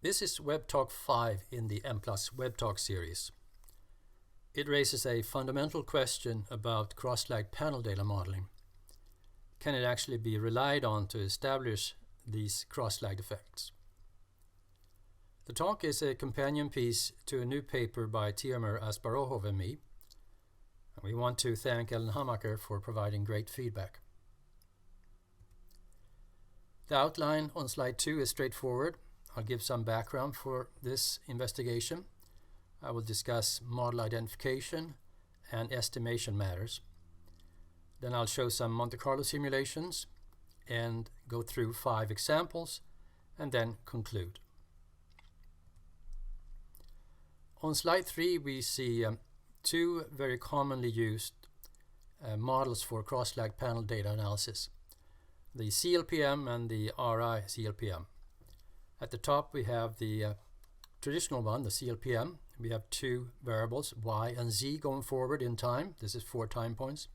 This is Webtalk 5 in the Mplus Webtalk series. It raises a fundamental question about cross-lagged panel data modeling. Can it actually be relied on to establish these cross-lagged effects? The talk is a companion piece to a new paper by Tiamer, Asparouhov and me. And we want to thank Ellen Hammacher for providing great feedback. The outline on slide 2 is straightforward. I'll give some background for this investigation. I will discuss model identification and estimation matters. Then I'll show some Monte Carlo simulations and go through 5 examples and then conclude. On slide 3 we see two very commonly used models for cross-lagged panel data analysis, the CLPM and the RI CLPM. At the top we have the traditional one, the CLPM. We have 2 variables, y and z, going forward in time. This is 4 time points.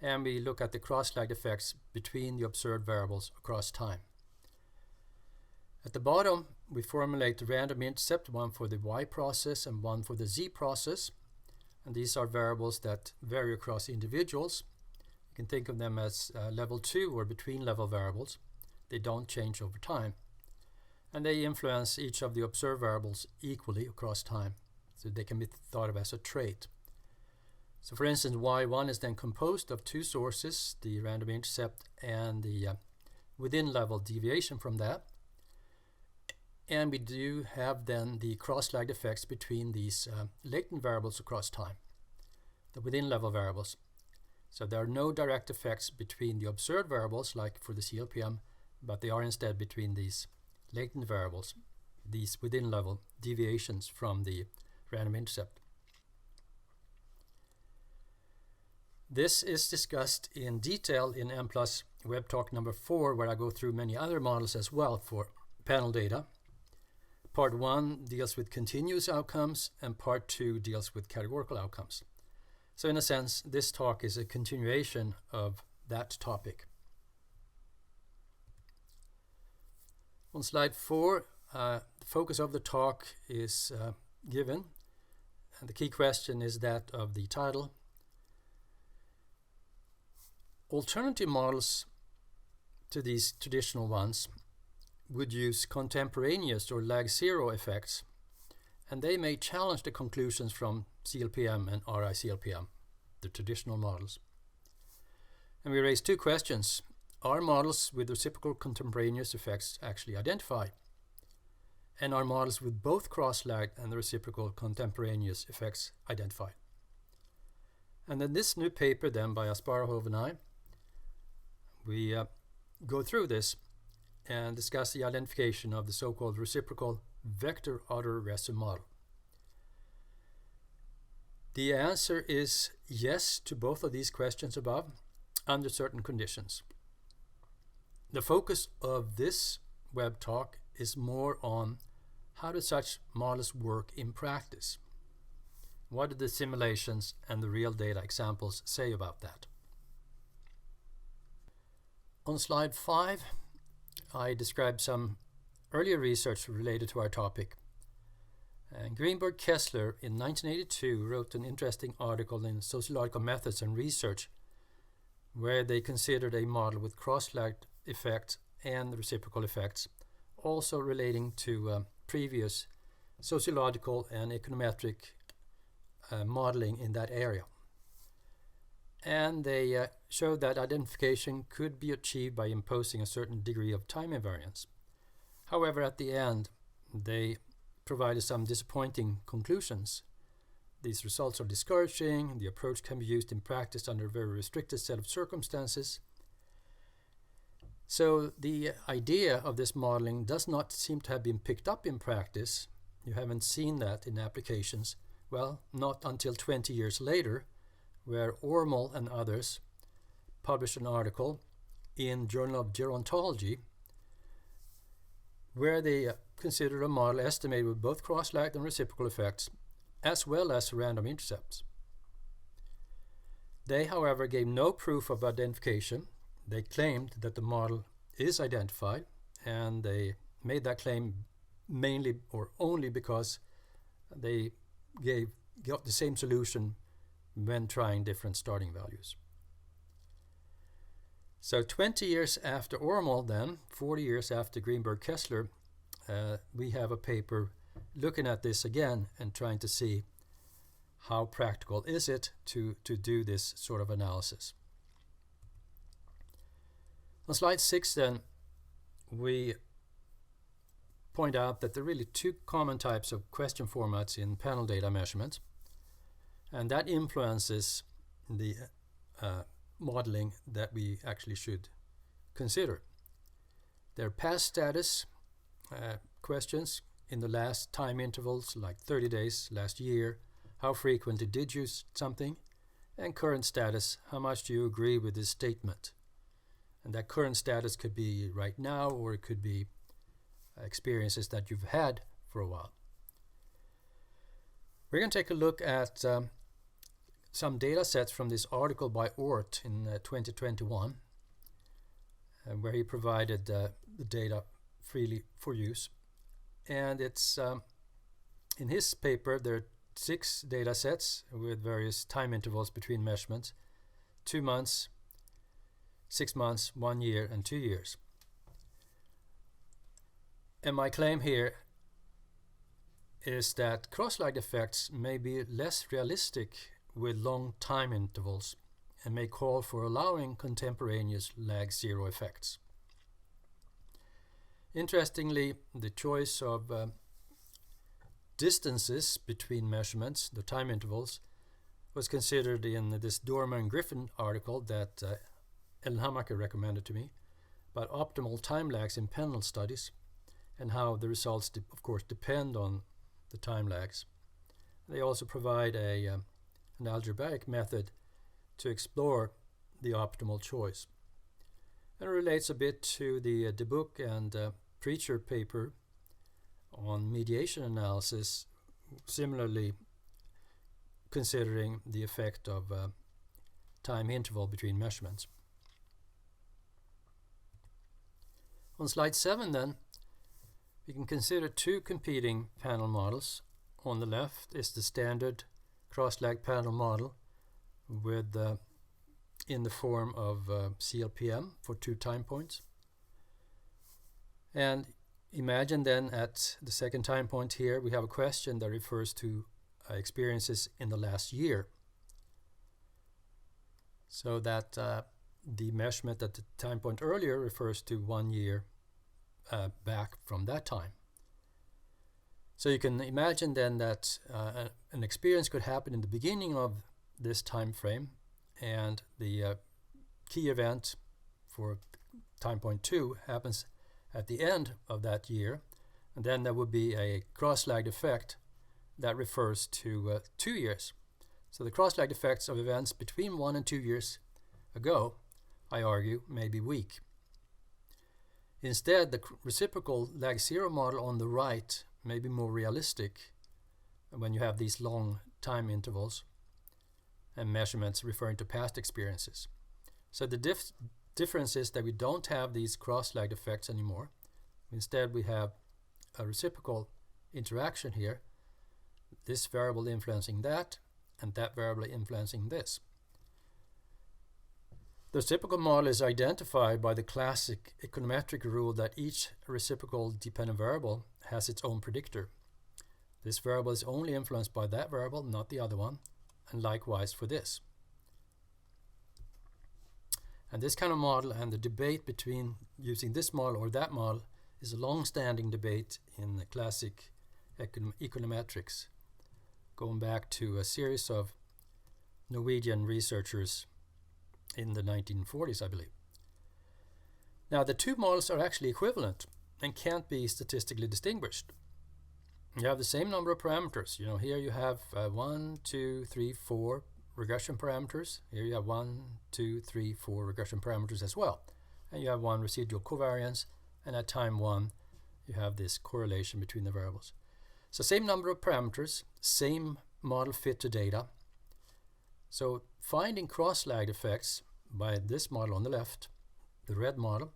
And we look at the cross-lagged effects between the observed variables across time. At the bottom we formulate the random intercept, one for the y process and one for the z process. And these are variables that vary across individuals. You can think of them as level 2 or between level variables. They don't change over time. And they influence each of the observed variables equally across time. So they can be thought of as a trait. So for instance, y1 is then composed of 2 sources, the random intercept and the within level deviation from that. And we do have then the cross-lagged effects between these latent variables across time, the within level variables. So there are no direct effects between the observed variables like for the CLPM, but they are instead between these latent variables, these within level deviations from the random intercept. This is discussed in detail in Mplus Webtalk number 4, where I go through many other models as well for panel data. Part 1 deals with continuous outcomes and part 2 deals with categorical outcomes. So in a sense, this talk is a continuation of that topic. On slide 4, the focus of the talk is given, and the key question is that of the title. Alternative models to these traditional ones would use contemporaneous or lag zero effects, and they may challenge the conclusions from CLPM and RI CLPM, the traditional models. And we raise 2 questions. Are models with reciprocal contemporaneous effects actually identified? And are models with both cross-lagged and the reciprocal contemporaneous effects identified? And then this new paper then by Asparouhov and I, we go through this and discuss the identification of the so-called reciprocal vector autoregressive model. The answer is yes to both of these questions above under certain conditions. The focus of this web talk is more on how do such models work in practice. What do the simulations and the real data examples say about that? On slide 5, I describe some earlier research related to our topic. Greenberg-Kessler in 1982 wrote an interesting article in Sociological Methods and Research where they considered a model with cross-lagged effects and reciprocal effects, also relating to previous sociological and econometric modeling in that area. And they showed that identification could be achieved by imposing a certain degree of time invariance. However, at the end, they provided some disappointing conclusions. These results are discouraging. The approach can be used in practice under a very restricted set of circumstances. So the idea of this modeling does not seem to have been picked up in practice. You haven't seen that in applications. Well, not until 20 years later, where Ormel and others published an article in Journal of Gerontology where they considered a model estimated with both cross-lagged and reciprocal effects as well as random intercepts. They, however, gave no proof of identification. They claimed that the model is identified, and they made that claim mainly or only because they got the same solution when trying different starting values. So 20 years after Ormond, then 40 years after Greenberg-Kessler, we have a paper looking at this again and trying to see how practical is it to do this sort of analysis. On slide 6 then, we point out that there are really two common types of question formats in panel data measurement, and that influences the modeling that we actually should consider. There are past status questions in the last time intervals, like 30 days, last year, how frequently did you something, and current status, how much do you agree with this statement. And that current status could be right now, or it could be experiences that you've had for a while. We're going to take a look at some data sets from this article by Ort in 2021, where he provided the data freely for use. And it's in his paper, there are 6 data sets with various time intervals between measurements: 2 months, 6 months, 1 year, and 2 years. And my claim here is that cross-lag effects may be less realistic with long time intervals and may call for allowing contemporaneous lag zero effects. Interestingly, the choice of distances between measurements, the time intervals, was considered in this Dormer and Griffin article that Ellen Hammacher recommended to me about optimal time lags in panel studies and how the results, of course, depend on the time lags. They also provide an algebraic method to explore the optimal choice. And it relates a bit to the DeBook and Preacher paper on mediation analysis, similarly considering the effect of time interval between measurements. On slide 7 then, we can consider 2 competing panel models. On the left is the standard cross-lag panel model with in the form of CLPM for 2 time points. And imagine then at the second time point here we have a question that refers to experiences in the last year, so that the measurement at the time point earlier refers to 1 year back from that time. So you can imagine then that an experience could happen in the beginning of this time frame, and the key event for time point 2 happens at the end of that year, and then there would be a cross-lagged effect that refers to 2 years. So the cross-lagged effects of events between 1 and 2 years ago, I argue, may be weak. Instead, the reciprocal lag zero model on the right may be more realistic when you have these long time intervals and measurements referring to past experiences. So the difference is that we don't have these cross-lagged effects anymore. Instead, we have a reciprocal interaction here, this variable influencing that, and that variable influencing this. The reciprocal model is identified by the classic econometric rule that each reciprocal dependent variable has its own predictor. This variable is only influenced by that variable, not the other one, and likewise for this. And this kind of model and the debate between using this model or that model is a long-standing debate in the classic econometrics, going back to a series of Norwegian researchers in the 1940s, I believe. Now, the 2 models are actually equivalent and can't be statistically distinguished. You have the same number of parameters. Here you have 1, 2, 3, 4 regression parameters. Here you have 1, 2, 3, 4 regression parameters as well. And you have 1 residual covariance, and at time 1 you have this correlation between the variables. So same number of parameters, same model fit to data. So finding cross-lag effects by this model on the left, the red model,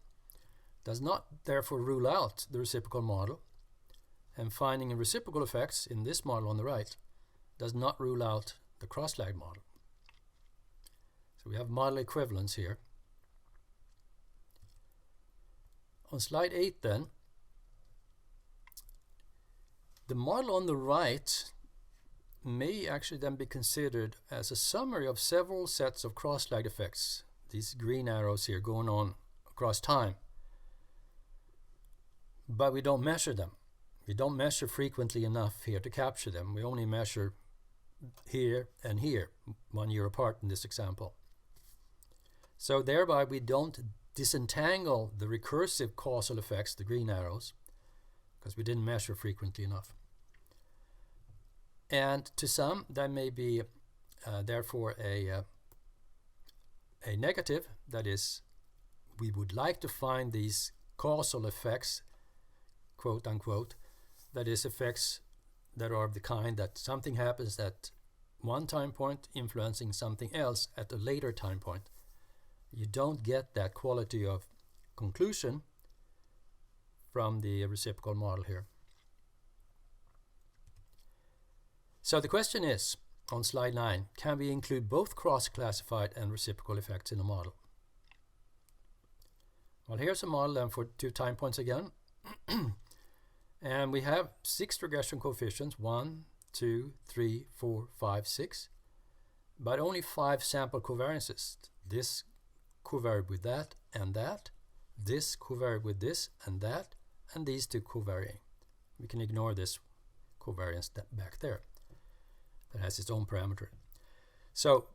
does not therefore rule out the reciprocal model. And finding reciprocal effects in this model on the right does not rule out the cross-lagged model. So we have model equivalence here. On slide 8 then, the model on the right may actually then be considered as a summary of several sets of cross-lagged effects. These green arrows here going on across time. But we don't measure them. We don't measure frequently enough here to capture them. We only measure here and here, 1 year apart in this example. So thereby we don't disentangle the recursive causal effects, the green arrows, because we didn't measure frequently enough. And to some, that may be therefore a negative. That is, we would like to find these causal effects, quote unquote, that is, effects that are of the kind that something happens at one time point influencing something else at a later time point. You don't get that quality of conclusion from the reciprocal model here. So the question is, on slide 9, can we include both cross-classified and reciprocal effects in a model? Well, here's a model then for 2 time points again. And we have 6 regression coefficients, 1, 2, 3, 4, 5, 6, but only 5 sample covariances. This covaried with that and that, this covaried with this and that, and these 2 covarying. We can ignore this covariance back there that has its own parameter. So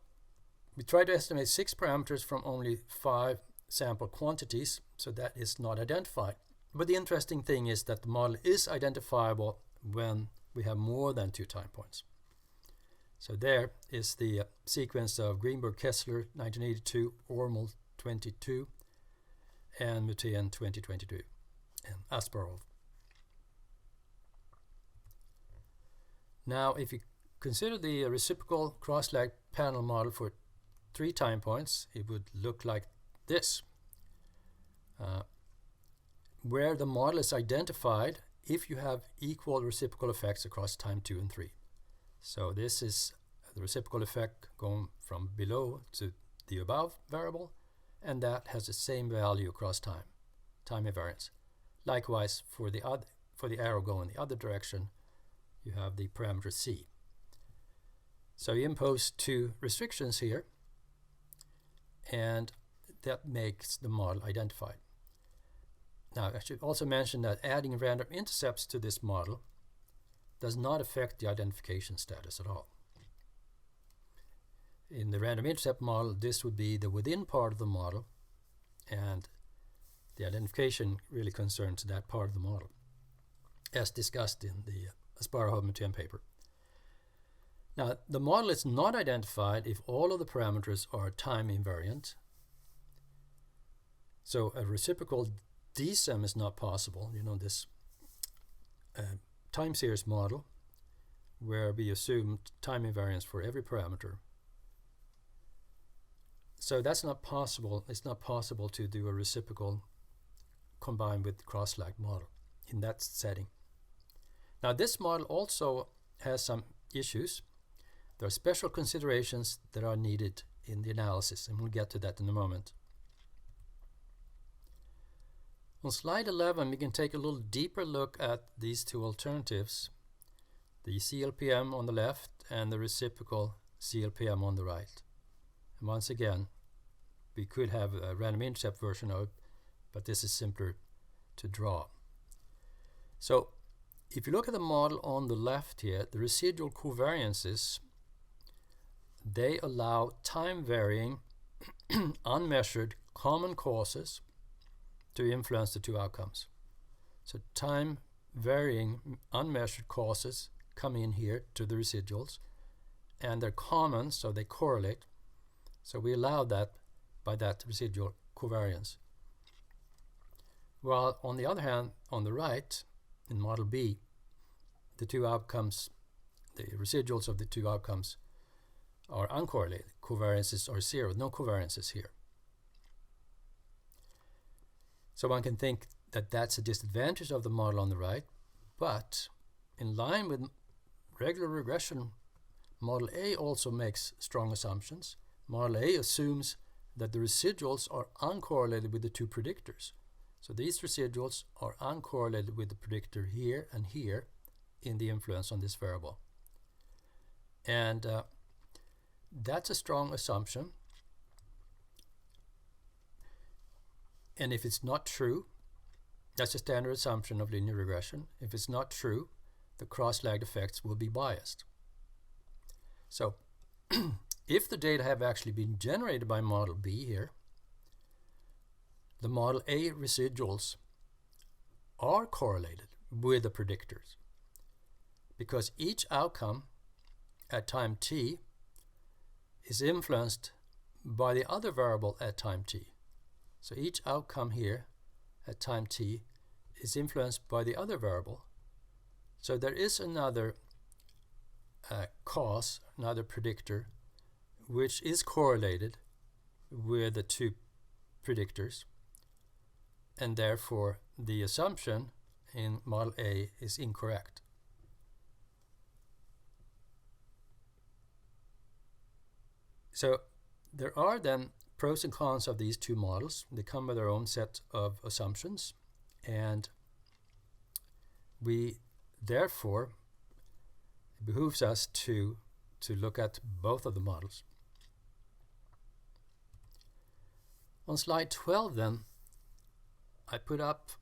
we try to estimate 6 parameters from only 5 sample quantities, so that is not identified. But the interesting thing is that the model is identifiable when we have more than 2 time points. So there is the sequence of Greenberg-Kessler 1982, Ormel 22, and Muthen 2022, and Asparouhov. Now, if you consider the reciprocal cross-lag panel model for 3 time points, it would look like this, where the model is identified if you have equal reciprocal effects across time 2 and 3. So this is the reciprocal effect going from below to the above variable, and that has the same value across time invariance. Likewise, for the arrow going the other direction, you have the parameter c. So you impose 2 restrictions here, and that makes the model identified. Now, I should also mention that adding random intercepts to this model does not affect the identification status at all. In the random intercept model, this would be the within part of the model, and the identification really concerns that part of the model, as discussed in the Asparouhov Muthen paper. Now, the model is not identified if all of the parameters are time invariant. So a reciprocal DSEM is not possible. You know, this time series model where we assume time invariance for every parameter. So that's not possible. It's not possible to do a reciprocal combined with cross-lag model in that setting. Now, this model also has some issues. There are special considerations that are needed in the analysis, and we'll get to that in a moment. On slide 11, we can take a little deeper look at these 2 alternatives, the CLPM on the left and the reciprocal CLPM on the right. And once again, we could have a random intercept version of it, but this is simpler to draw. So if you look at the model on the left here, the residual covariances, they allow time-varying, unmeasured common causes to influence the 2 outcomes. So time-varying, unmeasured causes come in here to the residuals, and they're common, so they correlate. So we allow that by that residual covariance. While on the other hand, on the right, in model B, the 2 outcomes, the residuals of the 2 outcomes are uncorrelated. Covariances are 0, no covariances here. So one can think that that's a disadvantage of the model on the right, But in line with regular regression, Model A also makes strong assumptions. Model A assumes that the residuals are uncorrelated with the two predictors. So these residuals are uncorrelated with the predictor here and here in the influence on this variable. And that's a strong assumption. And if it's not true, that's a standard assumption of linear regression. If it's not true, the cross-lagged effects will be biased. So if the data have actually been generated by Model B here, the Model A residuals are correlated with the predictors because each outcome at time t is influenced by the other variable at time t. So each outcome here at time t is influenced by the other variable. So there is another cause, another predictor, which is correlated with the two predictors, and therefore the assumption in Model A is incorrect. So there are then pros and cons of these two models. They come with their own set of assumptions, and we therefore, it behooves us to look at both of the models. On slide 12 then, I put up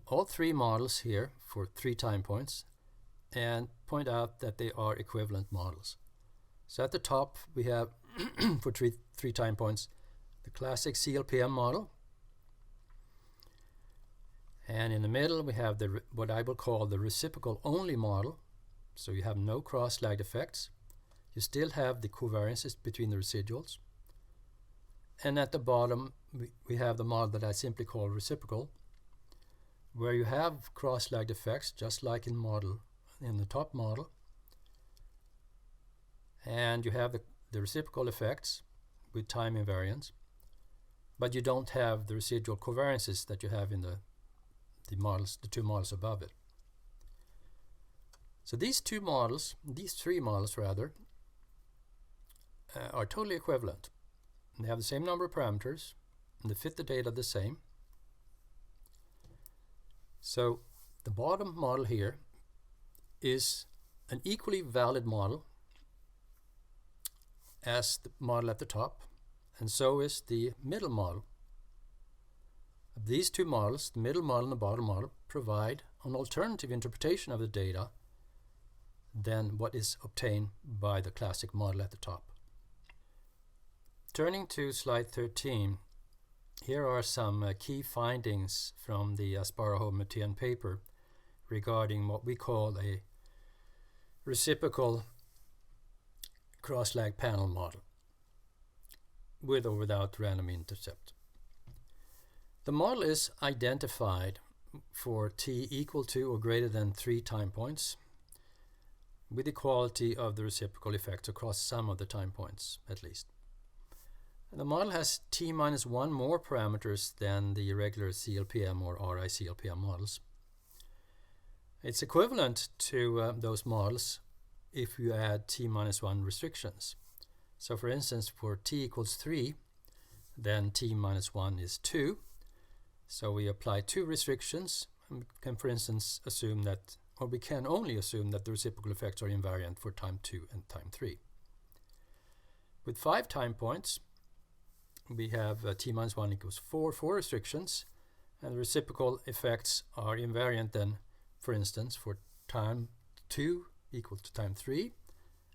all three models here for 3 time points and point out that they are equivalent models. So at the top we have for three time points the classic CLPM model, and in the middle we have the what I will call the reciprocal only model. So you have no cross-lagged effects. You still have the covariances between the residuals. And at the bottom we have the model that I simply call reciprocal, where you have cross-lagged effects just like in the top model, and you have the reciprocal effects with time invariance, but you don't have the residual covariances that you have in the two models above it. So these three models rather, are totally equivalent. They have the same number of parameters and they fit the data the same. So the bottom model here is an equally valid model as the model at the top, and so is the middle model. Of these two models, the middle model and the bottom model provide an alternative interpretation of the data than what is obtained by the classic model at the top. Turning to slide 13, here are some key findings from the Asparouhov Muthen paper regarding what we call a reciprocal cross-lag panel model with or without random intercept. The model is identified for t equal to or greater than 3 time points with equality of the reciprocal effects across some of the time points at least. And the model has t minus 1 more parameters than the regular CLPM or RI CLPM models. It's equivalent to those models if you add t minus 1 restrictions. So for instance, for t equals 3, then t minus 1 is 2. So we apply 2 restrictions, and we can for instance assume that, or we can only assume that the reciprocal effects are invariant for time 2 and time 3. With 5 time points, we have t minus 1 equals 4 restrictions, and the reciprocal effects are invariant then, for instance, for time 2 equal to time 3,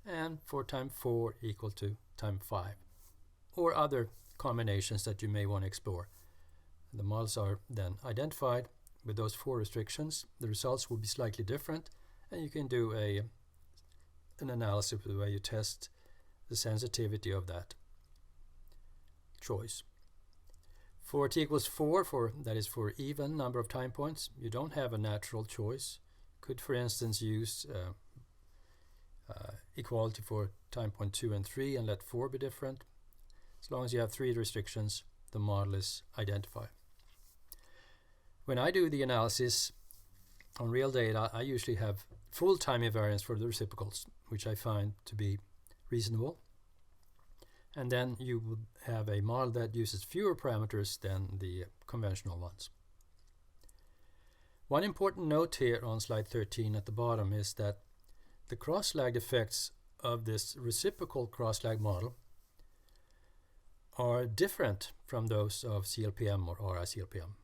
and for time 4 equal to time 5, or other combinations that you may want to explore. The models are then identified with those 4 restrictions. The results will be slightly different, and you can do an analysis where you test the sensitivity of that choice. For t equals 4, that is for even number of time points, you don't have a natural choice. Could for instance use equality for time point 2 and 3 and let 4 be different. As long as you have 3 restrictions, the model is identified. When I do the analysis on real data, I usually have full time invariance for the reciprocals, which I find to be reasonable. And then you would have a model that uses fewer parameters than the conventional ones. One important note here on slide 13 at the bottom is that the cross-lag effects of this reciprocal cross-lag model are different from those of CLPM or RI-CLPM.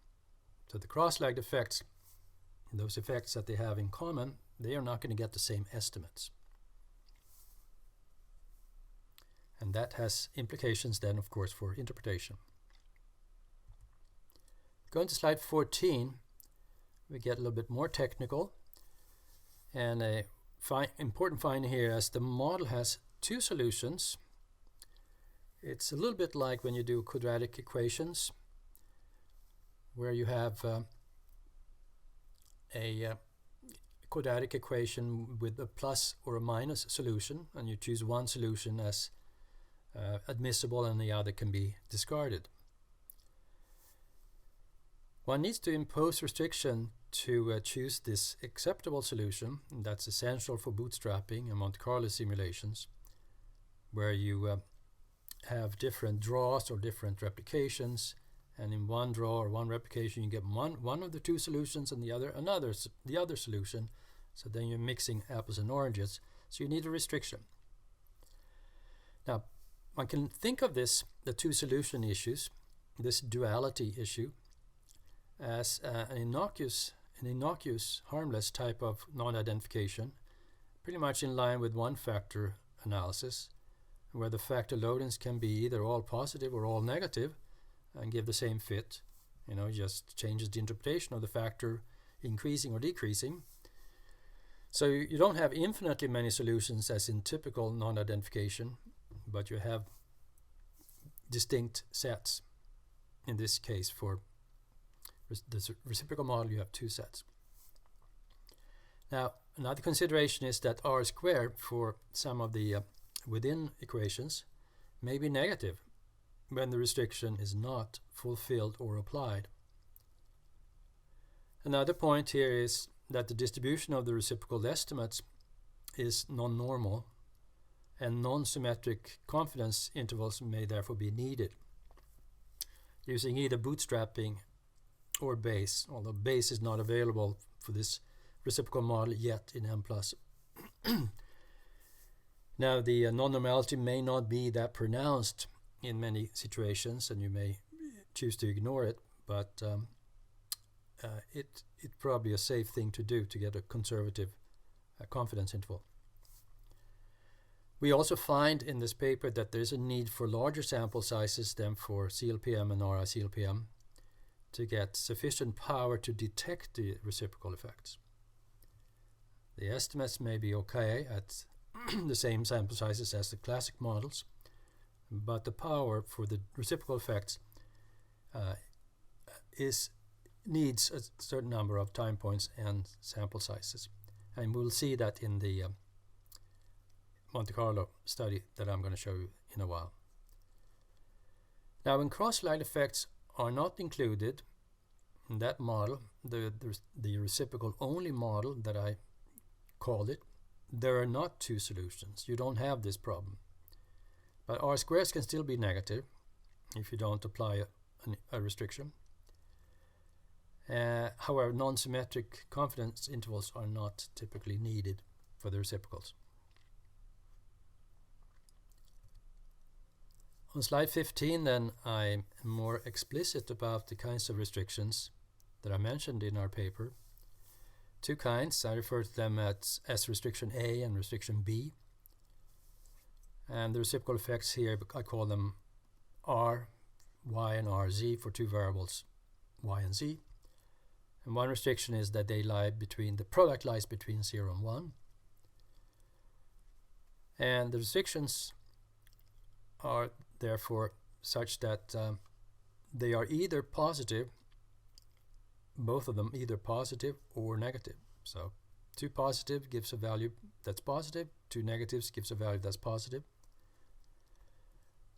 So the cross-lag effects, those effects that they have in common, they are not going to get the same estimates. And that has implications then, of course, for interpretation. Going to slide 14, we get a little bit more technical. And a important finding here is the model has two solutions. It's a little bit like when you do quadratic equations, where you have a quadratic equation with a plus or a minus solution, and you choose one solution as admissible and the other can be discarded. One needs to impose restriction to choose this acceptable solution, and that's essential for bootstrapping and Monte Carlo simulations, where you have different draws or different replications, and in one draw or one replication you get one of the two solutions and the other solution, so then you're mixing apples and oranges, so you need a restriction. Now, one can think of this, the two solution issues, this duality issue, as an innocuous, harmless type of non-identification, pretty much in line with one-factor analysis, where the factor loadings can be either all positive or all negative and give the same fit. Just changes the interpretation of the factor increasing or decreasing. So you don't have infinitely many solutions as in typical non-identification, but you have distinct sets. In this case, for the reciprocal model, you have two sets. Now, another consideration is that R squared for some of the within equations may be negative when the restriction is not fulfilled or applied. Another point here is that the distribution of the reciprocal estimates is non-normal, and non-symmetric confidence intervals may therefore be needed, using either bootstrapping or Bayes, although Bayes is not available for this reciprocal model yet in Mplus. Now, the non-normality may not be that pronounced in many situations, and you may choose to ignore it, but it's probably a safe thing to do to get a conservative confidence interval. We also find in this paper that there's a need for larger sample sizes than for CLPM and RI-CLPM to get sufficient power to detect the reciprocal effects. The estimates may be okay at the same sample sizes as the classic models, but the power for the reciprocal effects needs a certain number of time points and sample sizes. And we'll see that in the Monte Carlo study that I'm going to show you in a while. Now, when cross-lag effects are not included in that model, the reciprocal only model that I called it, there are not two solutions. You don't have this problem. But R squares can still be negative if you don't apply a restriction. However, non-symmetric confidence intervals are not typically needed for the reciprocals. On slide 15, then, I'm more explicit about the kinds of restrictions that I mentioned in our paper. Two kinds, I refer to them as restriction A and restriction B. And the reciprocal effects here, I call them R, Y, and RZ for two variables, Y and Z. And one restriction is that the product lies between 0 and 1. And the restrictions are therefore such that they are either positive, both of them either positive or negative. So 2 positive gives a value that's positive, 2 negatives gives a value that's positive.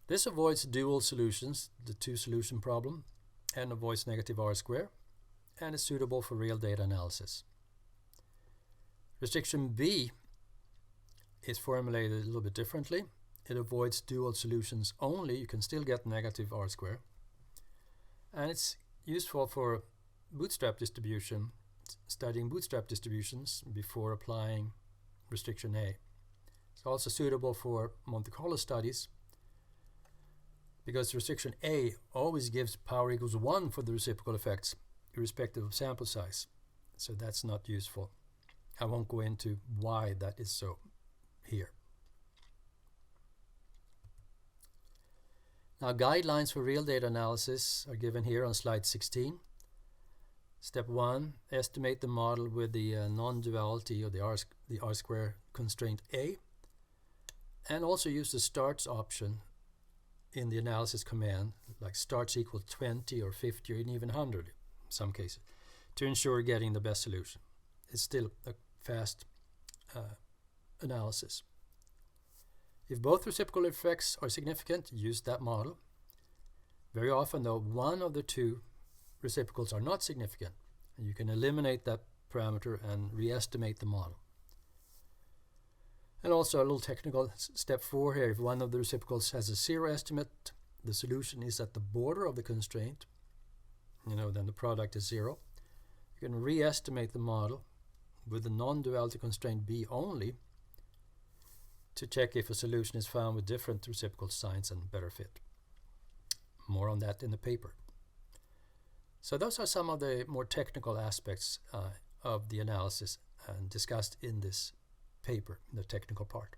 This avoids dual solutions, the two-solution problem, and avoids negative R square, and is suitable for real data analysis. Restriction B is formulated a little bit differently. It avoids dual solutions only. You can still get negative R square. And it's useful for bootstrap distribution, studying bootstrap distributions before applying restriction A. It's also suitable for Monte Carlo studies because restriction A always gives power equals 1 for the reciprocal effects, irrespective of sample size. So that's not useful. I won't go into why that is so here. Now, guidelines for real data analysis are given here on slide 16. Step 1, estimate the model with the non-duality of the R square constraint A, and also use the starts option in the analysis command, like starts equal 20 or 50 or even 100 in some cases, to ensure getting the best solution. It's still a fast analysis. If both reciprocal effects are significant, use that model. Very often, though, one of the two reciprocals are not significant, and you can eliminate that parameter and re-estimate the model. And also a little technical, step 4 here, if one of the reciprocals has a 0 estimate, the solution is at the border of the constraint, then the product is 0. You can re-estimate the model with the non-duality constraint B only to check if a solution is found with different reciprocal signs and better fit. More on that in the paper. So those are some of the more technical aspects of the analysis discussed in this paper, the technical part.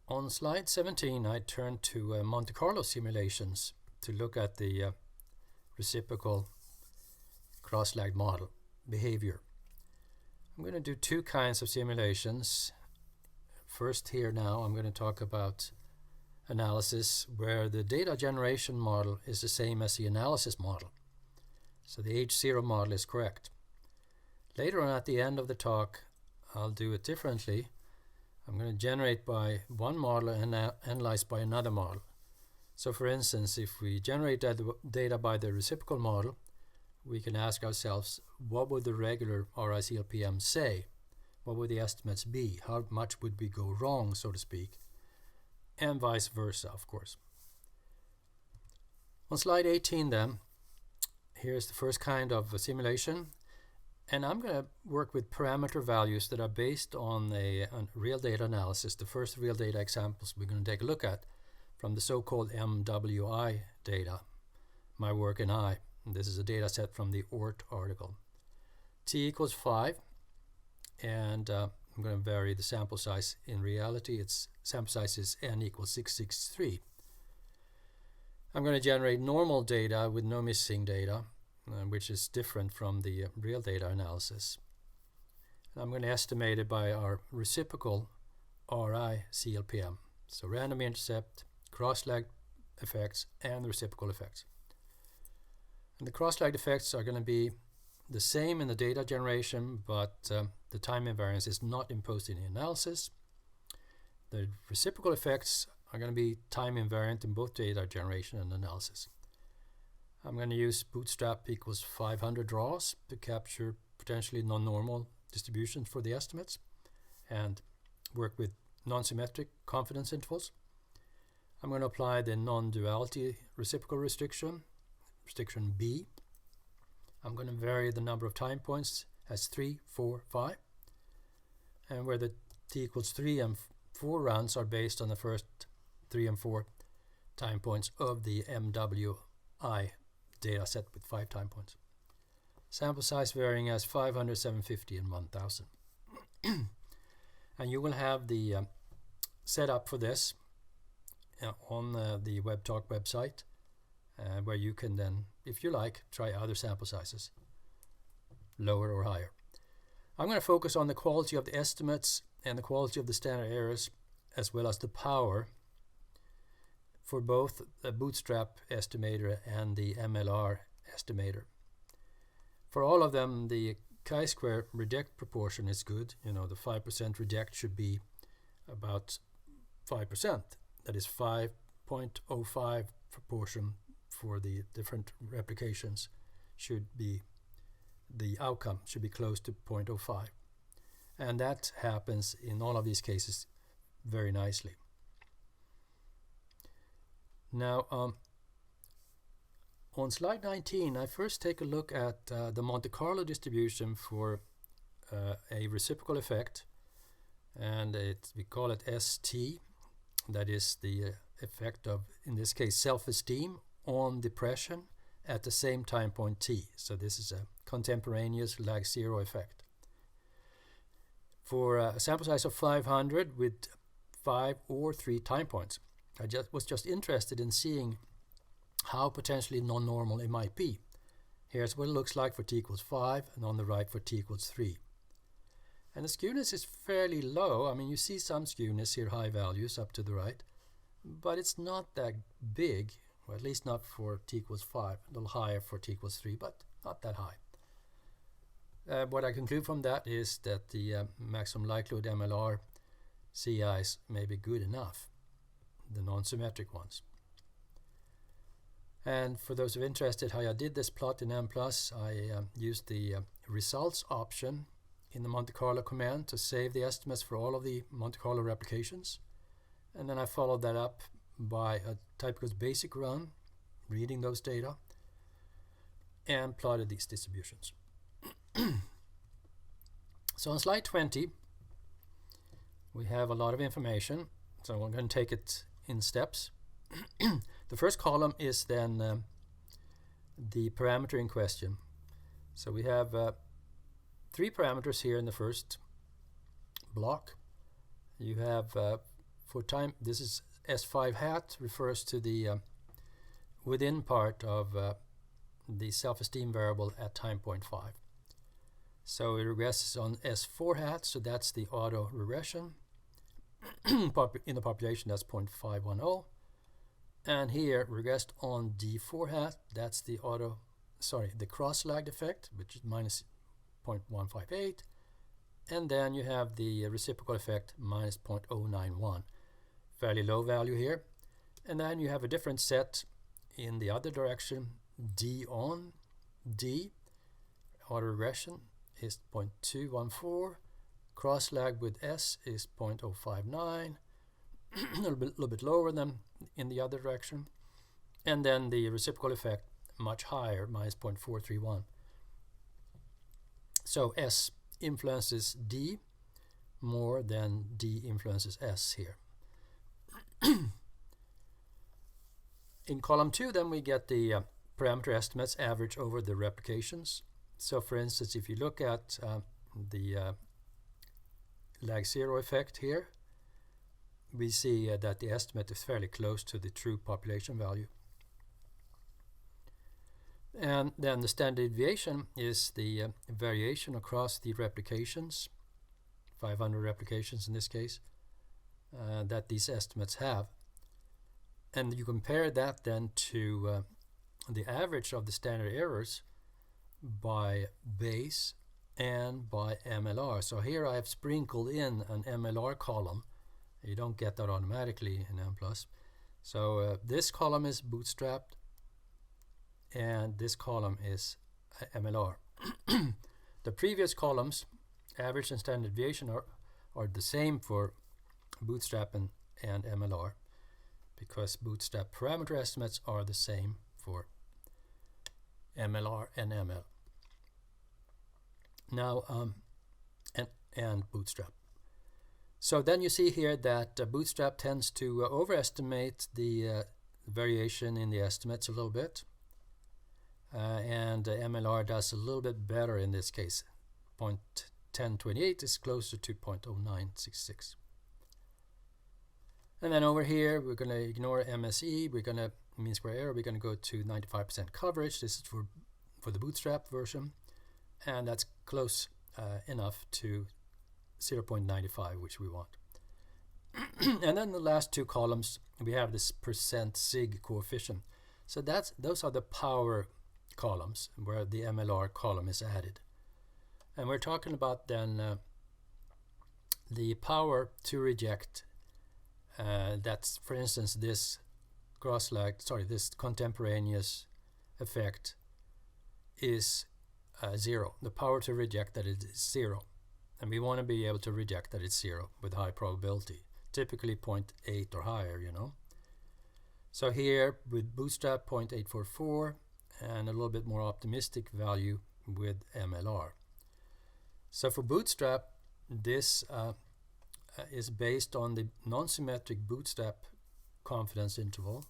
On slide 17, I turn to Monte Carlo simulations to look at the reciprocal cross-lagged model behavior. I'm going to do two kinds of simulations. First here now, I'm going to talk about analysis where the data generation model is the same as the analysis model. So the H0 model is correct. Later on at the end of the talk, I'll do it differently. I'm going to generate by one model and analyze by another model. So for instance, if we generate data by the reciprocal model, we can ask ourselves, what would the regular RICLPM say? What would the estimates be? How much would we go wrong, so to speak? And vice versa, of course. On slide 18 then, here's the first kind of a simulation. And I'm going to work with parameter values that are based on a real data analysis. The first real data examples we're going to take a look at from the so-called MWI data, my work in I. And this is a data set from the ORT article. T equals 5, and I'm going to vary the sample size. In reality, its sample size is n equals 663. I'm going to generate normal data with no missing data, which is different from the real data analysis. And I'm going to estimate it by our reciprocal RI CLPM. So random intercept, cross-lagged effects, and reciprocal effects. And the cross-lagged effects are going to be the same in the data generation, but the time invariance is not imposed in the analysis. The reciprocal effects are going to be time invariant in both data generation and analysis. I'm going to use bootstrap equals 500 draws to capture potentially non-normal distributions for the estimates and work with non-symmetric confidence intervals. I'm going to apply the non-duality reciprocal restriction, restriction B. I'm going to vary the number of time points as 3, 4, 5, and where the t equals 3 and 4 rounds are based on the first 3 and 4 time points of the MWI data set with 5 time points. Sample size varying as 500, 750, and 1000. And you will have the setup for this on the Webtalk website, where you can then, if you like, try other sample sizes, lower or higher. I'm going to focus on the quality of the estimates and the quality of the standard errors, as well as the power for both the bootstrap estimator and the MLR estimator. For all of them, the chi-square reject proportion is good. The 5% reject should be about 5%. That is 5.05 proportion for the different replications should be, the outcome should be close to 0.05. And that happens in all of these cases very nicely. Now, on slide 19, I first take a look at the Monte Carlo distribution for a reciprocal effect, and we call it ST. That is the effect of, in this case, self-esteem on depression at the same time point t. So this is a contemporaneous lag zero effect. For a sample size of 500 with 5 or 3 time points, I was just interested in seeing how potentially non-normal it might be. Here's what it looks like for t equals 5, and on the right for t equals 3. And the skewness is fairly low. I mean, you see some skewness here, high values up to the right, but it's not that big, or at least not for t equals 5, a little higher for t equals 3, but not that high. What I conclude from that is that the maximum likelihood MLR CIs may be good enough, the non-symmetric ones. And for those who are interested how I did this plot in Mplus, I used the results option in the Monte Carlo command to save the estimates for all of the Monte Carlo replications. And then I followed that up by a type-equals basic run, reading those data, and plotted these distributions. So on slide 20, we have a lot of information, so I'm going to take it in steps. The first column is then the parameter in question. So we have 3 parameters here in the first block. You have for time, this is S5 hat, refers to the within part of the self-esteem variable at time point 5. So it regresses on S4 hat, so that's the auto regression. In the population, that's 0.510. And here, regressed on D4 hat, that's the the cross-lagged effect, which is minus 0.158. And then you have the reciprocal effect, minus 0.091. Fairly low value here. And then you have a different set in the other direction, D on D. Auto regression is 0.214. Cross-lag with S is 0.059. a little bit lower than in the other direction. And then the reciprocal effect, much higher, minus 0.431. So S influences D more than D influences S here. In column 2, then we get the parameter estimates average over the replications. So for instance, if you look at the lag zero effect here, we see that the estimate is fairly close to the true population value. And then the standard deviation is the variation across the replications, 500 replications in this case, that these estimates have. And you compare that then to the average of the standard errors by base and by MLR. So here I have sprinkled in an MLR column. You don't get that automatically in Mplus. So this column is bootstrapped, and this column is MLR. The previous columns, average and standard deviation, are the same for bootstrap and MLR, because bootstrap parameter estimates are the same for MLR and ML. Now, and bootstrap. So then you see here that bootstrap tends to overestimate the variation in the estimates a little bit. And MLR does a little bit better in this case. 0.1028 is closer to 0.0966. And then over here, we're going to ignore MSE. We're going to mean square error. We're going to go to 95% coverage. This is for the bootstrap version. And that's close enough to 0.95, which we want. And then the last 2 columns, we have this percent sig coefficient. So those are the power columns where the MLR column is added. And we're talking about then the power to reject. That's, for instance, this this contemporaneous effect is 0. The power to reject that is 0. And we want to be able to reject that it's 0 with high probability, typically 0.8 or higher, you know. So here with Bootstrap 0.844 and a little bit more optimistic value with MLR. So for Bootstrap, this is based on the non-symmetric Bootstrap confidence interval,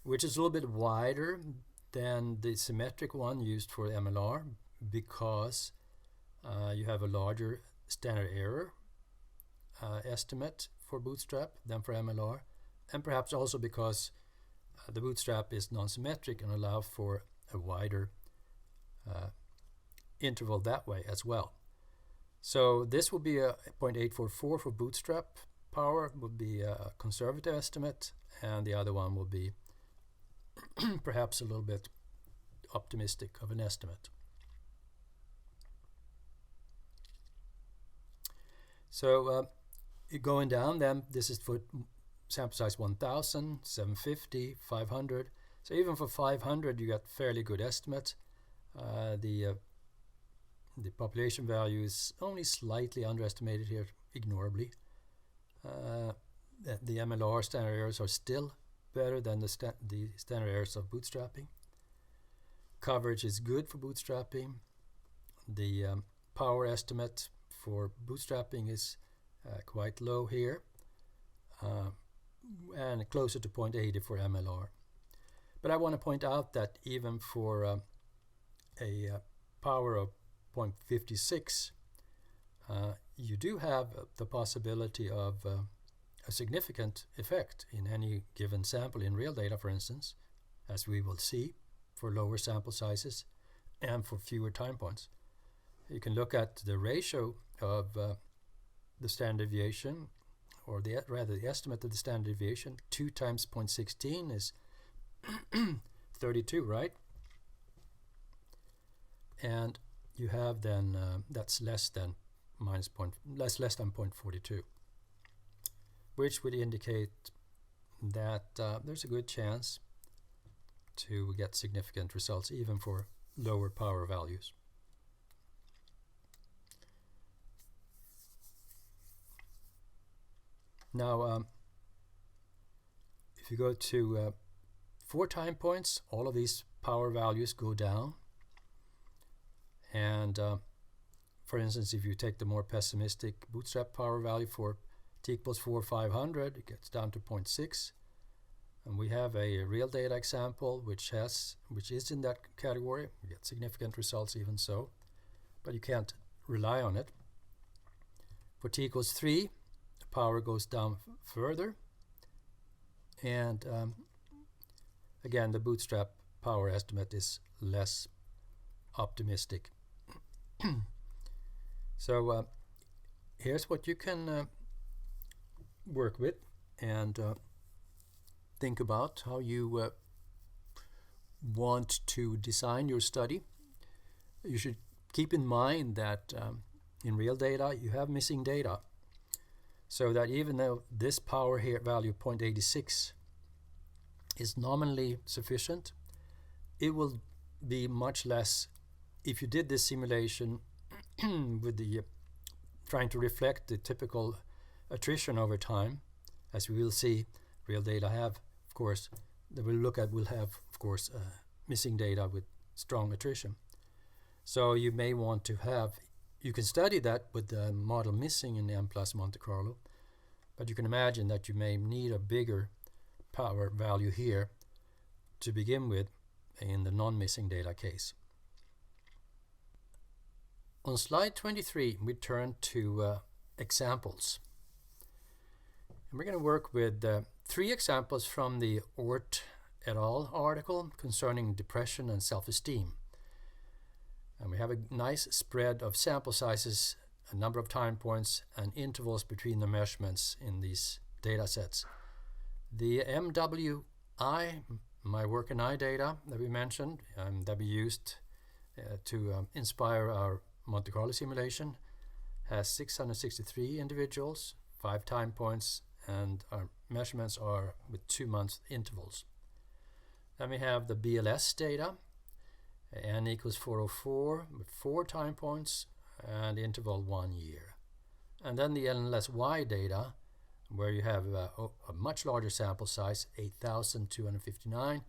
which is a little bit wider than the symmetric one used for MLR because you have a larger standard error estimate for Bootstrap than for MLR, and perhaps also because the Bootstrap is non-symmetric and allows for a wider interval that way as well. So this would be a 0.844 for Bootstrap power, would be a conservative estimate, and the other one will be perhaps a little bit optimistic of an estimate. So going down then, this is for sample size 1000, 750, 500. So even for 500 you got fairly good estimates. The population value is only slightly underestimated here, ignorably. The MLR standard errors are still better than the standard errors of bootstrapping. Coverage is good for bootstrapping. The power estimate for bootstrapping is quite low here, and closer to 0.80 for MLR. But I want to point out that even for a power of 0.56, you do have the possibility of a significant effect in any given sample in real data, for instance, as we will see for lower sample sizes and for fewer time points. You can look at the ratio of the standard deviation, or rather the estimate of the standard deviation. 2 times 0.16 is 32, right? And you have then that's less than 0.42, which would indicate that there's a good chance to get significant results even for lower power values. Now, if you go to 4 time points, all of these power values go down. And for instance, if you take the more pessimistic bootstrap power value for t equals 4, 500, it gets down to 0.6. And we have a real data example which is in that category. We get significant results even so, but you can't rely on it. For t equals 3, the power goes down further. And again, the bootstrap power estimate is less optimistic. So here's what you can work with and think about how you want to design your study. You should keep in mind that in real data you have missing data, so that even though this power here value 0.86 is nominally sufficient, it will be much less if you did this simulation with the trying to reflect the typical attrition over time. As we will see, real data have, of course, that we'll look at will have, of course, missing data with strong attrition. So you may want to have, you can study that with the model missing in the Mplus Monte Carlo, but you can imagine that you may need a bigger power value here to begin with in the non-missing data case. On slide 23, we turn to examples. And we're going to work with 3 examples from the Ort et al. Article concerning depression and self-esteem. And we have a nice spread of sample sizes, a number of time points, and intervals between the measurements in these data sets. The MWI, my work and I data that we mentioned, that we used to inspire our Monte Carlo simulation, has 663 individuals, 5 time points, and our measurements are with 2-month intervals. Then we have the BLS data, n equals 404 with 4 time points, and the interval 1 year. And then the NLSY data, where you have a much larger sample size, 8,259,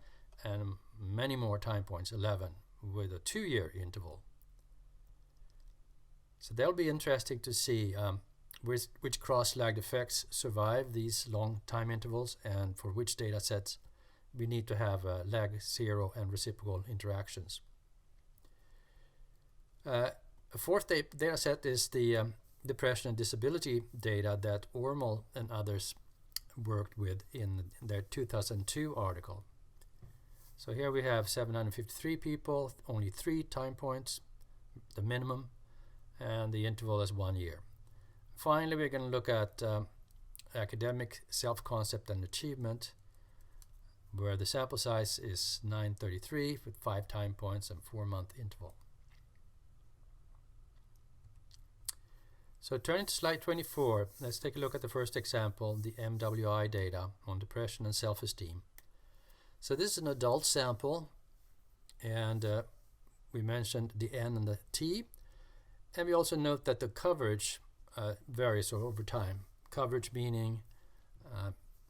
and many more time points, 11, with a 2-year interval. So that'll be interesting to see which cross-lagged effects survive these long time intervals, and for which data sets we need to have lag 0 and reciprocal interactions. A fourth data set is the depression and disability data that Ormel and others worked with in their 2002 article. So here we have 753 people, only 3 time points, the minimum, and the interval is 1 year. Finally, we're going to look at academic self-concept and achievement, where the sample size is 933 with 5 time points and 4-month interval. So turning to slide 24, let's take a look at the first example, the MWI data on depression and self-esteem. So this is an adult sample, and we mentioned the N and the T, and we also note that the coverage varies over time. Coverage meaning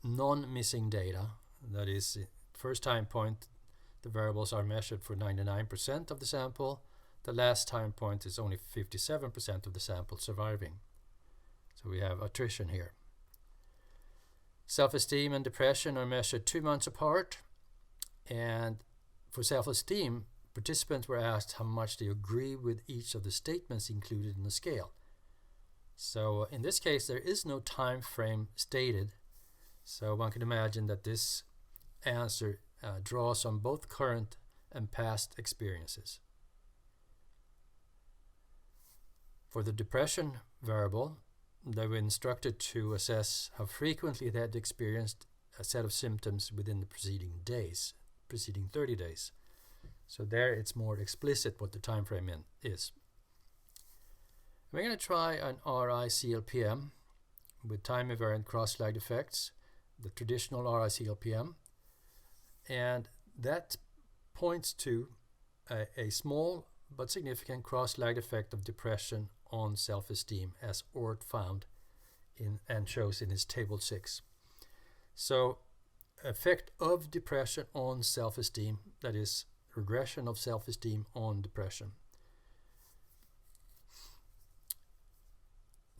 non-missing data, that is, first time point, the variables are measured for 99% of the sample. The last time point is only 57% of the sample surviving. So we have attrition here. Self-esteem and depression are measured 2 months apart, and for self-esteem, participants were asked how much they agree with each of the statements included in the scale. So in this case, there is no time frame stated, so one can imagine that this answer draws on both current and past experiences. For the depression variable, they were instructed to assess how frequently they had experienced a set of symptoms within the preceding 30 days. So there it's more explicit what the time frame is. We're going to try an RI-CLPM with time-invariant cross-lagged effects, the traditional RI-CLPM, and that points to a small but significant cross-lagged effect of depression on self-esteem, as Ort found and shows in his table 6. So effect of depression on self-esteem, that is, regression of self-esteem on depression.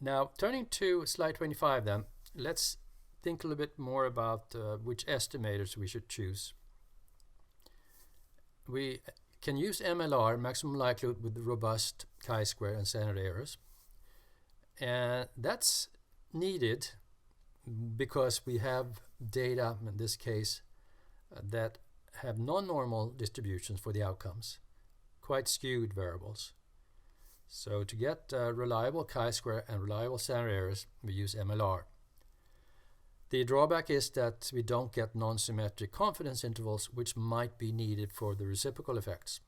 Now, turning to slide 25 then, let's think a little bit more about which estimators we should choose. We can use MLR, maximum likelihood with robust chi-square and standard errors. And that's needed because we have data, in this case, that have non-normal distributions for the outcomes, quite skewed variables. So to get reliable chi-square and reliable standard errors, we use MLR. The drawback is that we don't get non-symmetric confidence intervals, which might be needed for the reciprocal effects.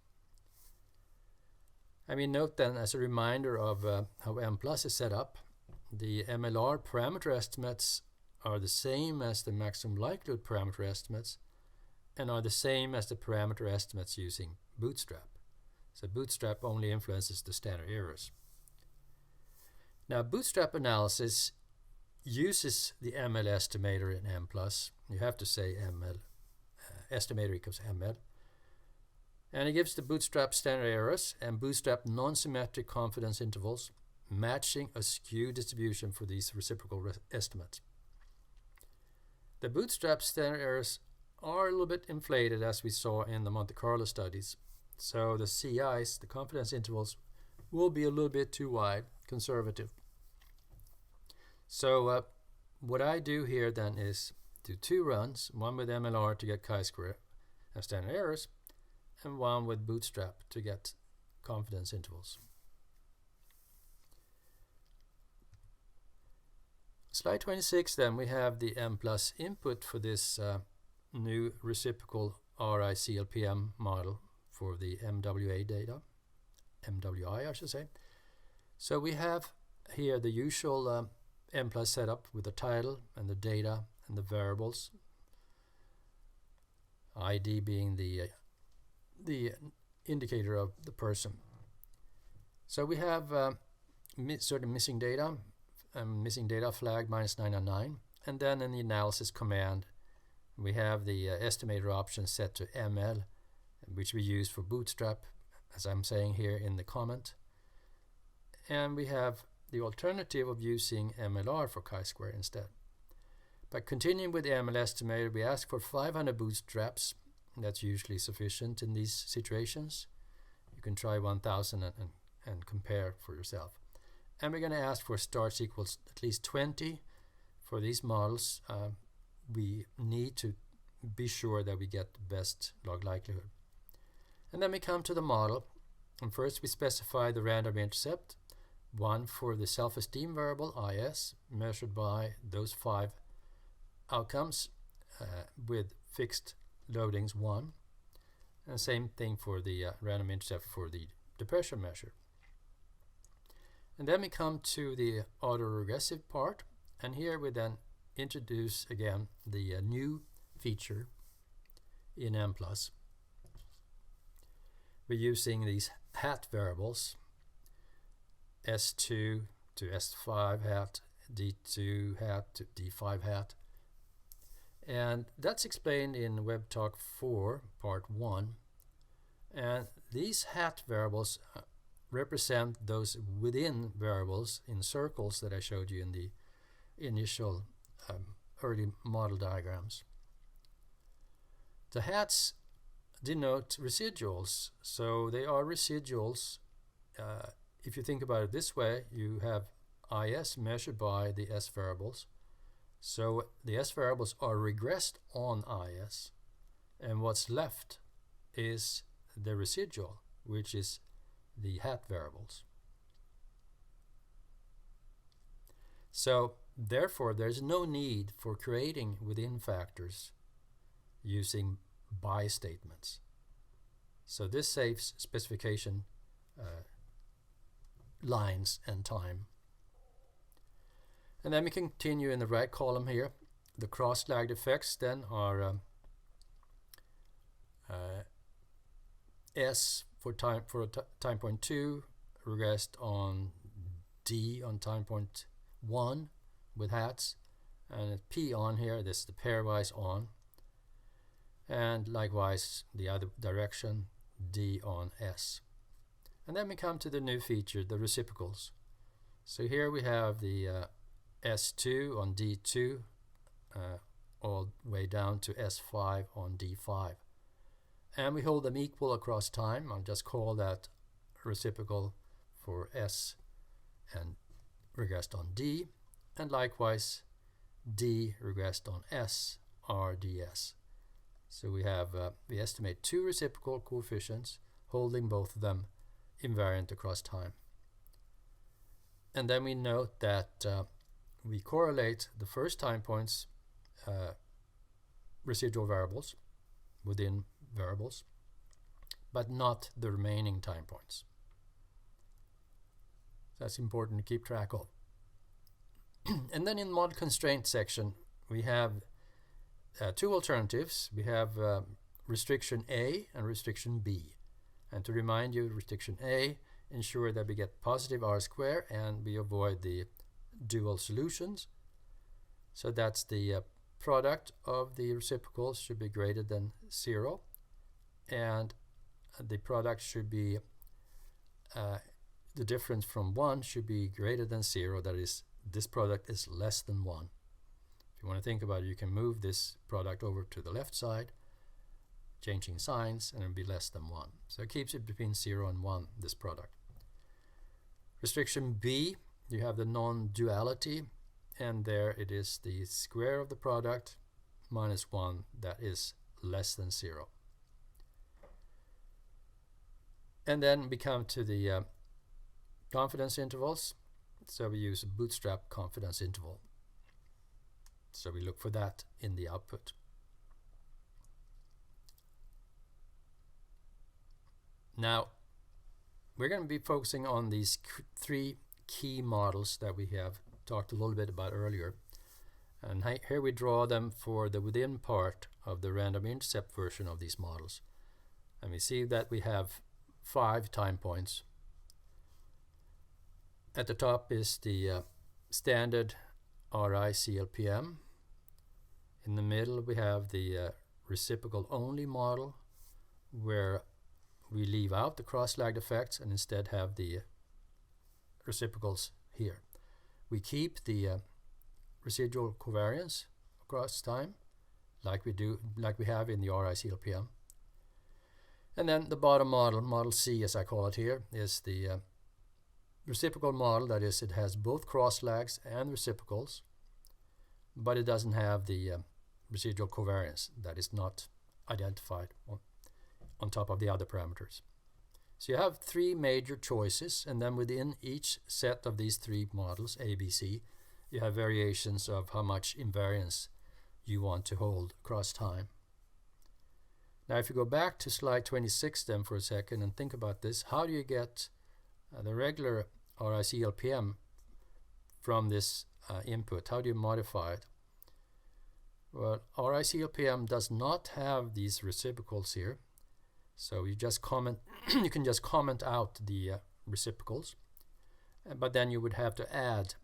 I mean, note then, as a reminder of how Mplus is set up, the MLR parameter estimates are the same as the maximum likelihood parameter estimates and are the same as the parameter estimates using Bootstrap. So Bootstrap only influences the standard errors. Now, Bootstrap analysis uses the ML estimator in Mplus. You have to say ML estimator equals ML. And it gives the Bootstrap standard errors and Bootstrap non-symmetric confidence intervals, matching a skew distribution for these reciprocal estimates. The Bootstrap standard errors are a little bit inflated, as we saw in the Monte Carlo studies. So the CIs, the confidence intervals, will be a little bit too wide, conservative. So what I do here then is do 2 runs, one with MLR to get chi-square and standard errors, and one with Bootstrap to get confidence intervals. Slide 26 then, we have the Mplus input for this new reciprocal RI-CLPM model for the MWI data, MWI I should say. So we have here the usual Mplus setup with the title and the data and the variables, ID being the indicator of the person. So we have certain missing data flag -999, and then in the analysis command we have the estimator option set to ML, which we use for Bootstrap, as I'm saying here in the comment. And we have the alternative of using MLR for chi-square instead. By continuing with the ML estimator, we ask for 500 bootstraps. That's usually sufficient in these situations. You can try 1000 and compare for yourself. And we're going to ask for starts equals at least 20 for these models. We need to be sure that we get the best log likelihood. And then we come to the model, and first we specify the random intercept, one for the self-esteem variable is, measured by those 5 outcomes with fixed loadings 1, and same thing for the random intercept for the depression measure. And then we come to the autoregressive part, and here we then introduce again the new feature in Mplus. We're using these hat variables, S2 to S5 hat, D2 hat to D5 hat. And that's explained in Webtalk 4, part 1. And these hat variables represent those within variables in circles that I showed you in the initial early model diagrams. The hats denote residuals, so they are residuals. If you think about it this way, you have is measured by the s variables. So the s variables are regressed on is, and what's left is the residual, which is the hat variables. So therefore there's no need for creating within factors using by statements. So this saves specification lines and time. And then we continue in the right column here. The cross-lagged effects then are S for time point 2 regressed on D on time point 1 with hats, and P on here, this is the pairwise on, and likewise the other direction, D on S. And then we come to the new feature, the reciprocals. So here we have the S2 on D2 all the way down to S5 on D5. And we hold them equal across time. I'll just call that reciprocal for S and regressed on D, and likewise D regressed on S RDS. So we have we estimate 2 reciprocal coefficients holding both of them invariant across time. And then we note that we correlate the first time points residual variables within variables, but not the remaining time points. That's important to keep track of. And then in the model constraint section, we have 2 alternatives. We have restriction A and restriction B. And to remind you, restriction A ensure that we get positive R square and we avoid the dual solutions. So that's the product of the reciprocals should be greater than 0, and the product should be the difference from 1 should be greater than 0. That is, this product is less than 1. If you want to think about it, you can move this product over to the left side, changing signs, and it'll be less than 1. So it keeps it between 0 and 1, this product. Restriction B, you have the non-duality, and there it is the square of the product minus 1, that is less than 0. And then we come to the confidence intervals. So we use a bootstrap confidence interval. So we look for that in the output. Now, we're going to be focusing on these 3 key models that we have talked a little bit about earlier. And here we draw them for the within part of the random intercept version of these models. And we see that we have 5 time points. At the top is the standard RI CLPM. In the middle we have the reciprocal only model, where we leave out the cross-lagged effects and instead have the reciprocals here. We keep the residual covariance across time, like we have in the RI CLPM. And then the bottom model, model C as I call it here, is the reciprocal model. That is, it has both cross-lags and reciprocals, but it doesn't have the residual covariance that is not identified on top of the other parameters. So you have three major choices, and then within each set of these three models, A, B, C, you have variations of how much invariance you want to hold across time. Now if you go back to slide 26 then for a second and think about this, how do you get the regular RI-CLPM from this input? How do you modify it? Well, RI-CLPM does not have these reciprocals here, so you just comment you can just comment out the reciprocals, but then you would have to add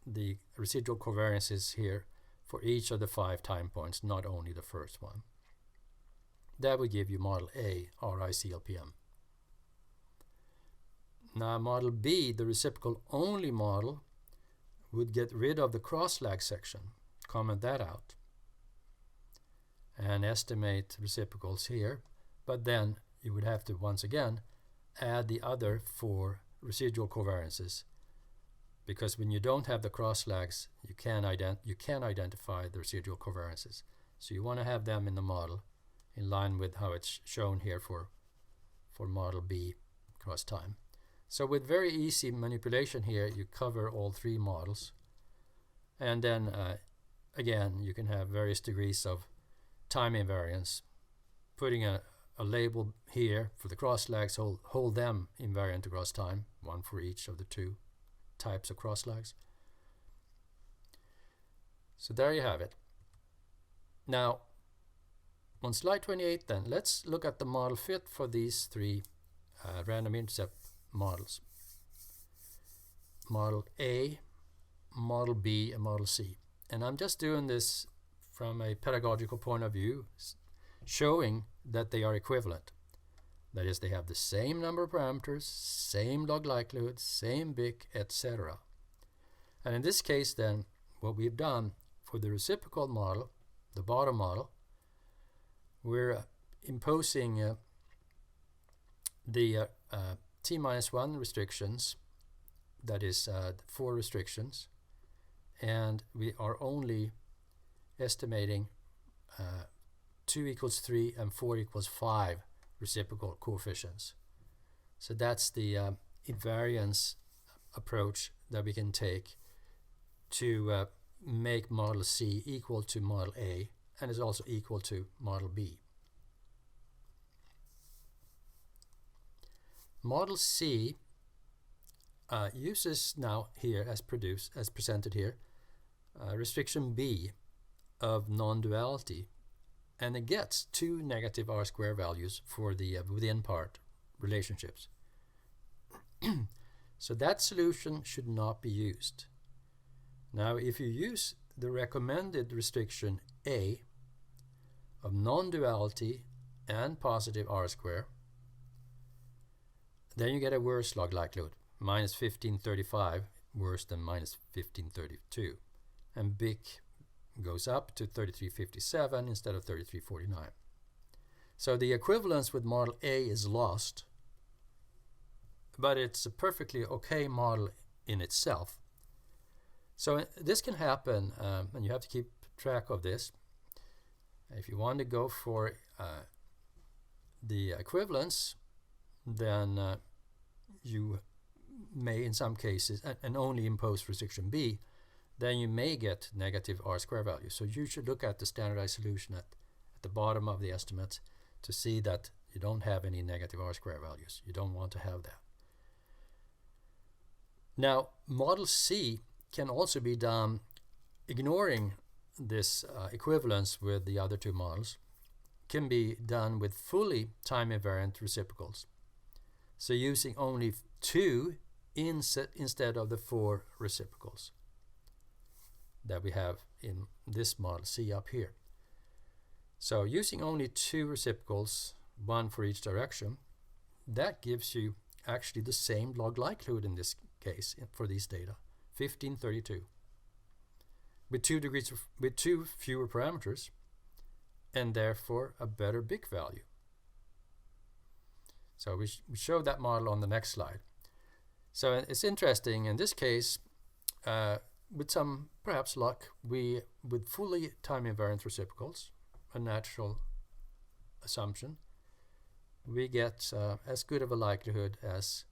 the residual covariances here for each of the 5 time points, not only the first one. That would give you model A, RI-CLPM. Now model B, the reciprocal only model, would get rid of the cross-lag section, comment that out, and estimate reciprocals here, but then you would have to once again add the other 4 residual covariances, because when you don't have the cross-lags, you can identify the residual covariances. So you want to have them in the model in line with how it's shown here for model B across time. So with very easy manipulation here, you cover all 3 models, and then again you can have various degrees of time invariance. Putting a label here for the cross-lags, hold them invariant across time, 1 for each of the 2 types of cross-lags. So there you have it. Now on slide 28 then, let's look at the model fit for these 3 random intercept models. Model A, model B, and model C. And I'm just doing this from a pedagogical point of view, showing that they are equivalent. That is, they have the same number of parameters, same log likelihood, same BIC, etc. And in this case then, what we've done for the reciprocal model, the bottom model, we're imposing the T-1 restrictions, that is 4 restrictions, and we are only estimating 2 equals 3 and 4 equals 5 reciprocal coefficients. So that's the invariance approach that we can take to make model C equal to model A, and is also equal to model B. Model C uses now here, as presented here, restriction B of non-duality, and it gets 2 negative R-square values for the within part relationships. So that solution should not be used. Now if you use the recommended restriction A of non-duality and positive R-square, then you get a worse log likelihood, minus 1535, worse than minus 1532, and BIC goes up to 3357 instead of 3349. So the equivalence with model A is lost, but it's a perfectly okay model in itself. So this can happen, and you have to keep track of this. If you want to go for the equivalence, then you may in some cases, and only impose restriction B, then you may get negative R-square values. So you should look at the standardized solution at the bottom of the estimate to see that you don't have any negative R-square values. You don't want to have that. Now, model C can also be done ignoring this equivalence with the other 2 models. Can be done with fully time invariant reciprocals. So using only 2 instead of the 4 reciprocals that we have in this model C up here. So using only 2 reciprocals, 1 for each direction, that gives you actually the same log likelihood in this case for these data, 1532, with 2 fewer parameters, and therefore a better BIC value. So we show that model on the next slide. So it's interesting in this case, with some perhaps luck, with fully time invariant reciprocals, a natural assumption, we get as good of a likelihood as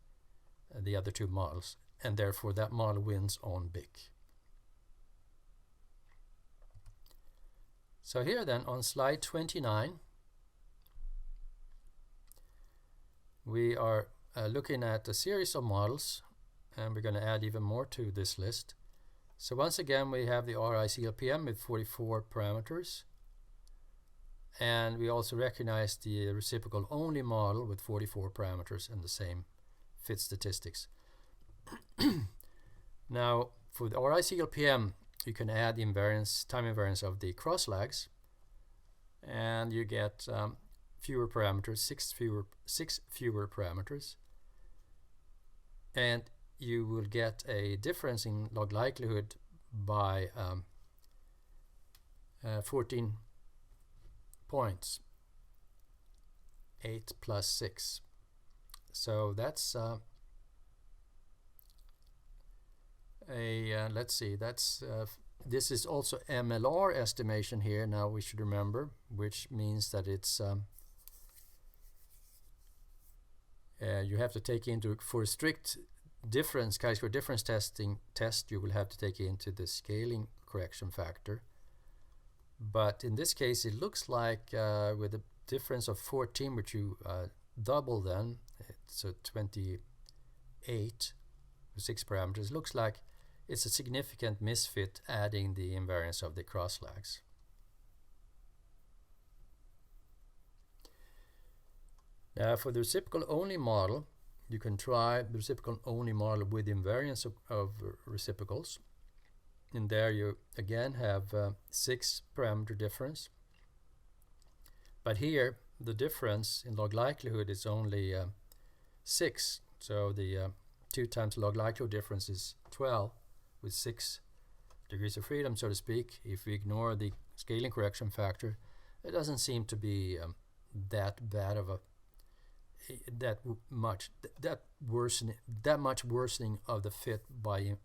the other 2 models, and therefore that model wins on BIC. So here then on slide 29, we are looking at a series of models, and we're going to add even more to this list. So once again, we have the RI CLPM with 44 parameters, and we also recognize the reciprocal only model with 44 parameters and the same fit statistics. Now for the RI CLPM, you can add the time invariance of the cross lags, and you get fewer parameters, 6 fewer parameters, and you will get a difference in log likelihood by 14 points, 8 plus 6. So that's let's see, that's this is also MLR estimation here. Now we should remember, which means that it's you have to take into, for a strict difference, chi-square difference test, you will have to take into the scaling correction factor. But in this case, it looks like with a difference of 14, which you double then, it's a 28 with 6 parameters, looks like it's a significant misfit adding the invariance of the cross lags. Now for the reciprocal only model, you can try the reciprocal only model with invariance of reciprocals. In there you again have 6 parameter difference. But here the difference in log likelihood is only 6. So the 2 times log likelihood difference is 12 with 6 degrees of freedom, so to speak. If we ignore the scaling correction factor, it doesn't seem to be that bad of a that much worsening of the fit by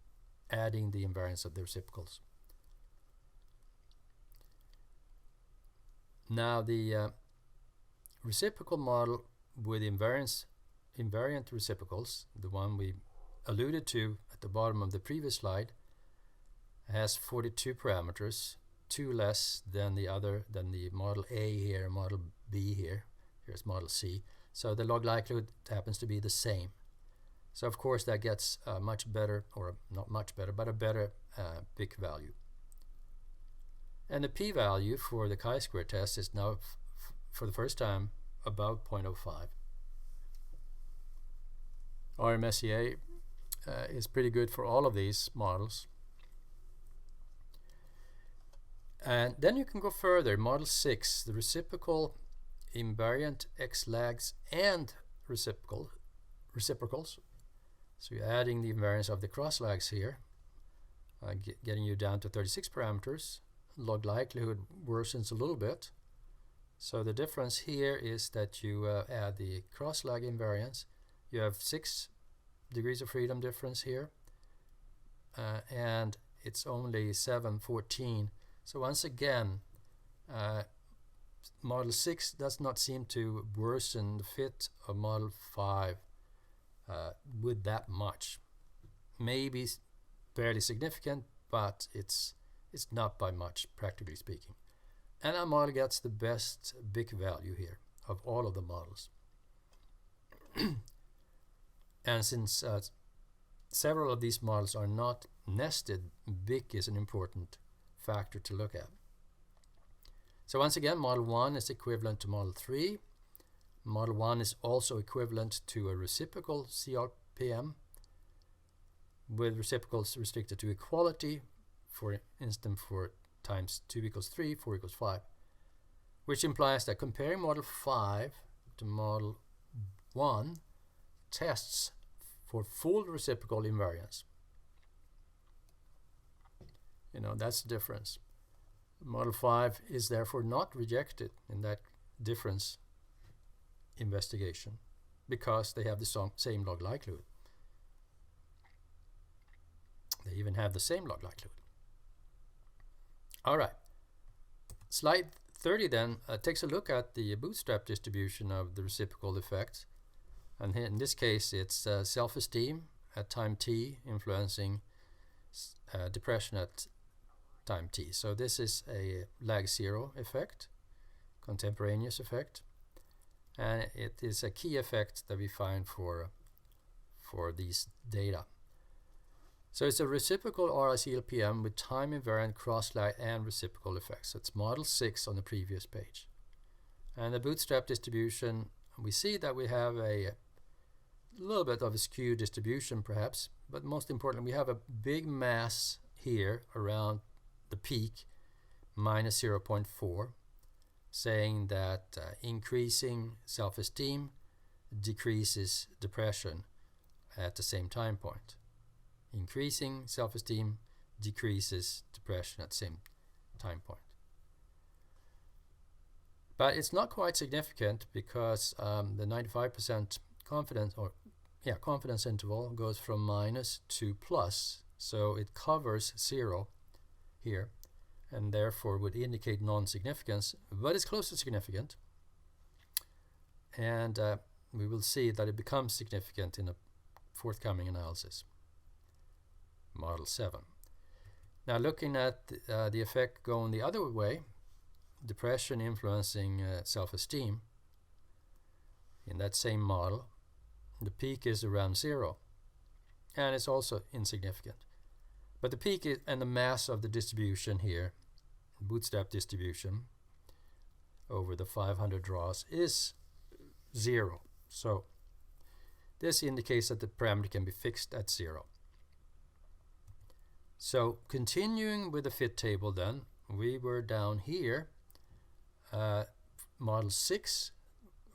adding the invariance of the reciprocals. Now the reciprocal model with invariant reciprocals, the one we alluded to at the bottom of the previous slide, has 42 parameters, 2 less than the model A here, model B here. Here's model C. So the log likelihood happens to be the same. So of course that gets a much better, or not much better, but a better BIC value. And the p-value for the chi-square test is now for the first time above 0.05. RMSEA is pretty good for all of these models. And then you can go further. Model 6, the reciprocal invariant X lags and reciprocals. So you're adding the invariance of the cross lags here, getting you down to 36 parameters. Log likelihood worsens a little bit. So the difference here is that you add the cross lag invariance. You have 6 degrees of freedom difference here, and it's only 714. So once again, Model 6 does not seem to worsen the fit of Model 5 with that much. Maybe fairly significant, but it's not by much, practically speaking. And our model gets the best BIC value here of all of the models. And since several of these models are not nested, BIC is an important factor to look at. So once again, Model 1 is equivalent to Model 3. Model 1 is also equivalent to a reciprocal CLPM. with reciprocals restricted to equality, for instance for times 2 equals 3, 4 equals 5, which implies that comparing model 5 to model 1 tests for full reciprocal invariance. You know, that's the difference. Model 5 is therefore not rejected in that difference investigation because they have the same log likelihood. They even have the same log likelihood. All right. Slide 30 then takes a look at the bootstrap distribution of the reciprocal effects. And in this case, it's self-esteem at time t influencing depression at time t. So this is a lag 0 effect, contemporaneous effect, and it is a key effect that we find for these data. So it's a reciprocal RICLPM with time invariant cross-lag and reciprocal effects. So it's model 6 on the previous page. And the bootstrap distribution, we see that we have a little bit of a skew distribution perhaps, but most importantly we have a big mass here around the peak, minus 0.4, saying that increasing self-esteem decreases depression at the same time point. Increasing self-esteem decreases depression at the same time point. But it's not quite significant because the 95% confidence interval goes from minus to plus, so it covers 0 here and therefore would indicate non-significance, but it's close to significant, and we will see that it becomes significant in a forthcoming analysis. Model 7. Now looking at the effect going the other way, depression influencing self-esteem, in that same model, the peak is around 0, and it's also insignificant. But the peak is, and the mass of the distribution here, bootstrap distribution, over the 500 draws is 0. So this indicates that the parameter can be fixed at 0. So continuing with the fit table then, we were down here, model 6.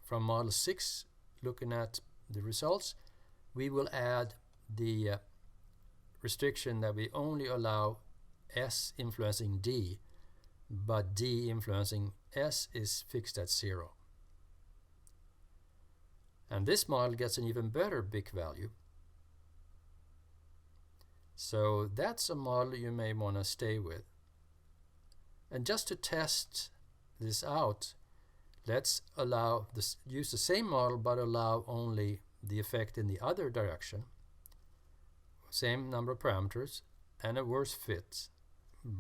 From model 6, looking at the results, we will add the restriction that we only allow S influencing D, but D influencing S is fixed at 0. And this model gets an even better BIC value. So that's a model you may want to stay with. And just to test this out, let's use the same model but allow only the effect in the other direction. Same number of parameters and a worse fit,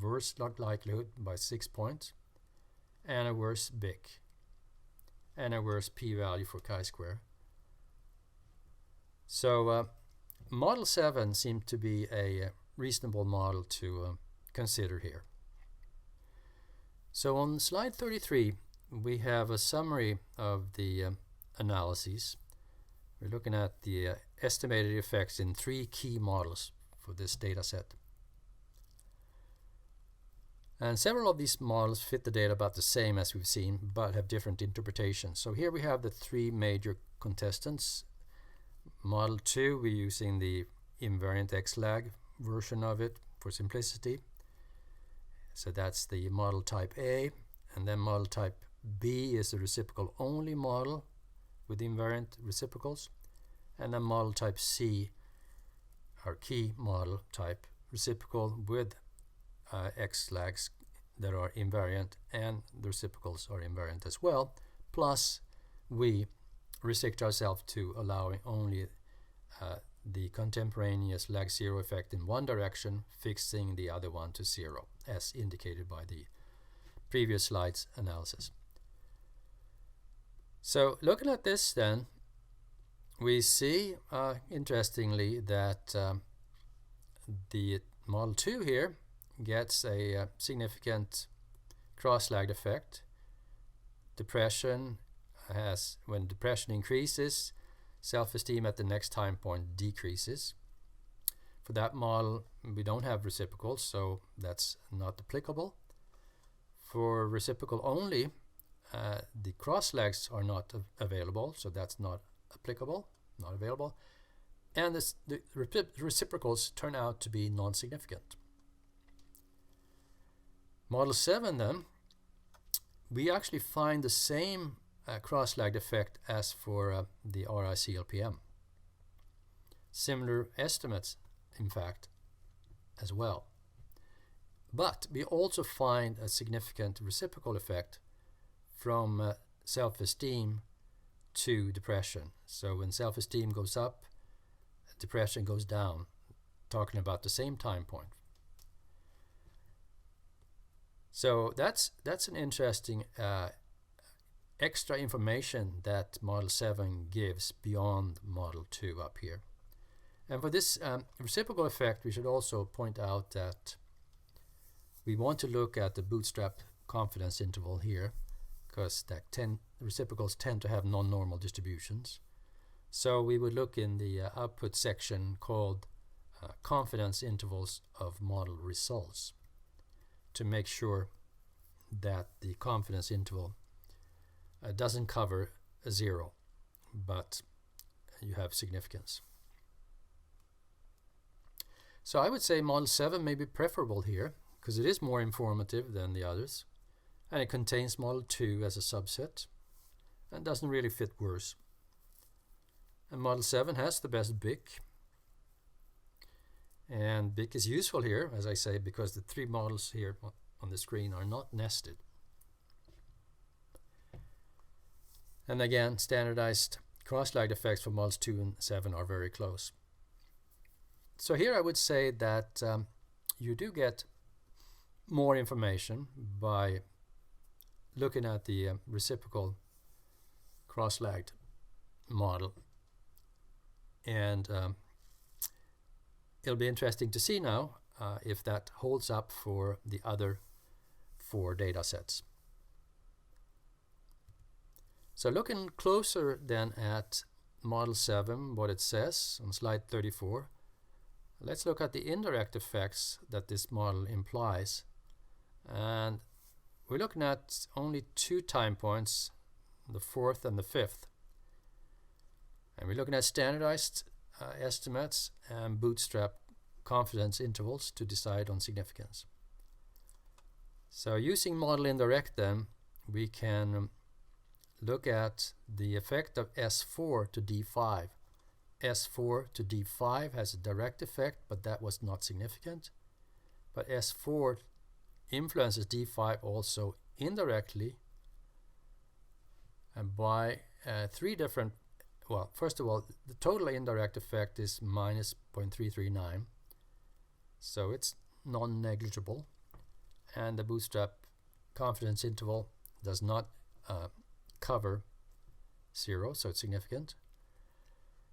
worse log likelihood by 6 points, and a worse BIC, and a worse p-value for chi-square. So model 7 seemed to be a reasonable model to consider here. So on slide 33, we have a summary of the analyses. We're looking at the estimated effects in 3 key models for this data set. And several of these models fit the data about the same as we've seen, but have different interpretations. So here we have the 3 major contestants. Model 2, we're using the invariant X-lag version of it for simplicity. So that's the model type A, and then model type B is the reciprocal only model with invariant reciprocals, and then model type C, our key model type, reciprocal with X-lags that are invariant, and the reciprocals are invariant as well, plus we restrict ourselves to allowing only the contemporaneous lag 0 effect in one direction, fixing the other one to 0, as indicated by the previous slide's analysis. So looking at this then, we see interestingly that the model 2 here gets a significant cross-lagged effect. Depression when depression increases, self-esteem at the next time point decreases. For that model, we don't have reciprocals, so that's not applicable. For reciprocal only, the cross-legs are not available, so that's not applicable, not available. And the reciprocals turn out to be non-significant. Model 7 then, we actually find the same cross-legged effect as for the RI-CLPM. Similar estimates, in fact, as well. But we also find a significant reciprocal effect from self-esteem to depression. So when self-esteem goes up, depression goes down, talking about the same time point. So that's an interesting extra information that Model 7 gives beyond Model 2 up here. And for this reciprocal effect, we should also point out that we want to look at the bootstrap confidence interval here, because reciprocals tend to have non-normal distributions. So we would look in the output section called confidence intervals of model results to make sure that the confidence interval doesn't cover a 0, but you have significance. So I would say Model 7 may be preferable here, because it is more informative than the others, and it contains Model 2 as a subset, and doesn't really fit worse. And Model 7 has the best BIC, and BIC is useful here, as I say, because the 3 models here on the screen are not nested. And again, standardized cross-legged effects for Models 2 and 7 are very close. So here I would say that you do get more information by looking at the reciprocal cross-legged model. And it'll be interesting to see now if that holds up for the other 4 data sets. So looking closer then at Model 7, what it says on slide 34, let's look at the indirect effects that this model implies. And we're looking at only 2 time points, the 4th and the 5th. And we're looking at standardized estimates and bootstrap confidence intervals to decide on significance. So using model indirect then, we can look at the effect of S4 to D5. S4 to D5 has a direct effect, but that was not significant. But S4 influences D5 also indirectly, and by 3 different, well, first of all, the total indirect effect is minus 0.339, so it's non-negligible, and the bootstrap confidence interval does not cover 0, so it's significant.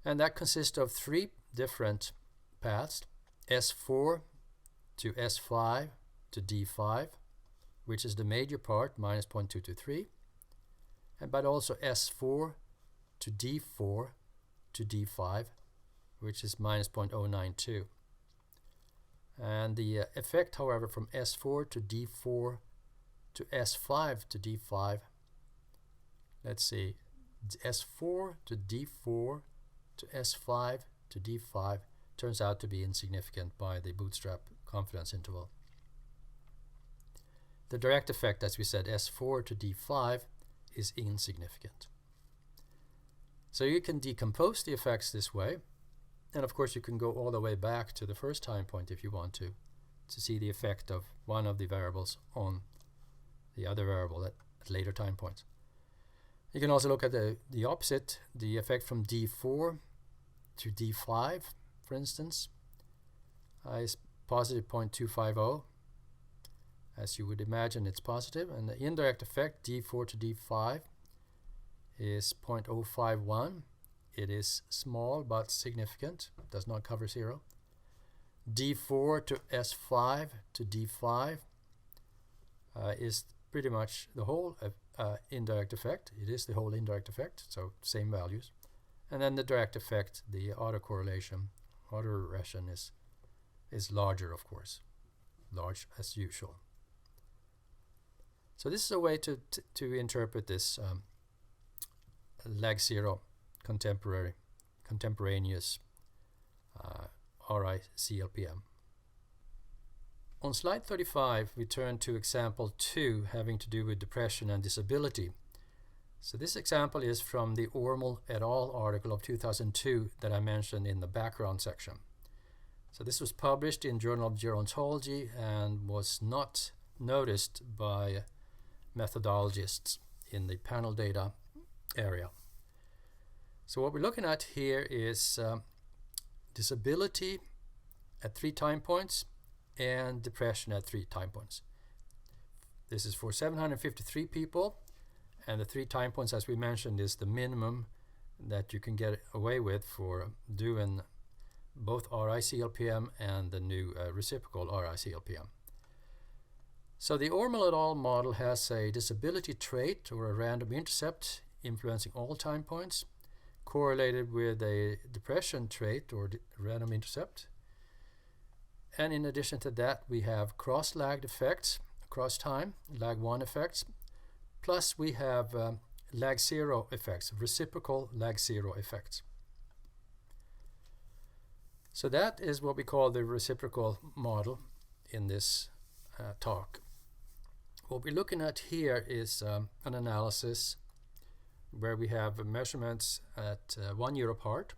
And that consists of 3 different paths, S4 to S5 to D5, which is the major part, minus 0.223, but also S4 to D4 to D5, which is minus 0.092. And the effect, however, from S4 to D4 to S5 to D5, let's see, S4 to D4 to S5 to D5 turns out to be insignificant by the bootstrap confidence interval. The direct effect, as we said, S4 to D5 is insignificant. So you can decompose the effects this way, and of course you can go all the way back to the first time point if you want to see the effect of one of the variables on the other variable at later time points. You can also look at the opposite, the effect from D4 to D5, for instance, is positive 0.250. As you would imagine, it's positive. And the indirect effect, D4 to D5, is 0.051. It is small but significant, does not cover 0. D4 to S5 to D5 is pretty much the whole indirect effect. It is the whole indirect effect, so same values. And then the direct effect, the autocorrelation, autoregression, is is larger, of course, large as usual. So this is a way to interpret this lag zero contemporaneous RI-CLPM. On slide 35, we turn to example 2 having to do with depression and disability. So this example is from the Ormel et al. Article of 2002 that I mentioned in the background section. So this was published in Journal of Gerontology and was not noticed by methodologists in the panel data area. So what we're looking at here is disability at 3 time points and depression at 3 time points. This is for 753 people, and the 3 time points, as we mentioned, is the minimum that you can get away with for doing both RI-CLPM and the new reciprocal RI-CLPM. So the Ormel et al. Model has a disability trait or a random intercept influencing all time points, correlated with a depression trait or random intercept. And in addition to that, we have cross-lagged effects across time, lag 1 effects, plus we have lag 0 effects, reciprocal lag 0 effects. So that is what we call the reciprocal model in this talk. What we're looking at here is an analysis where we have measurements at 1 year apart,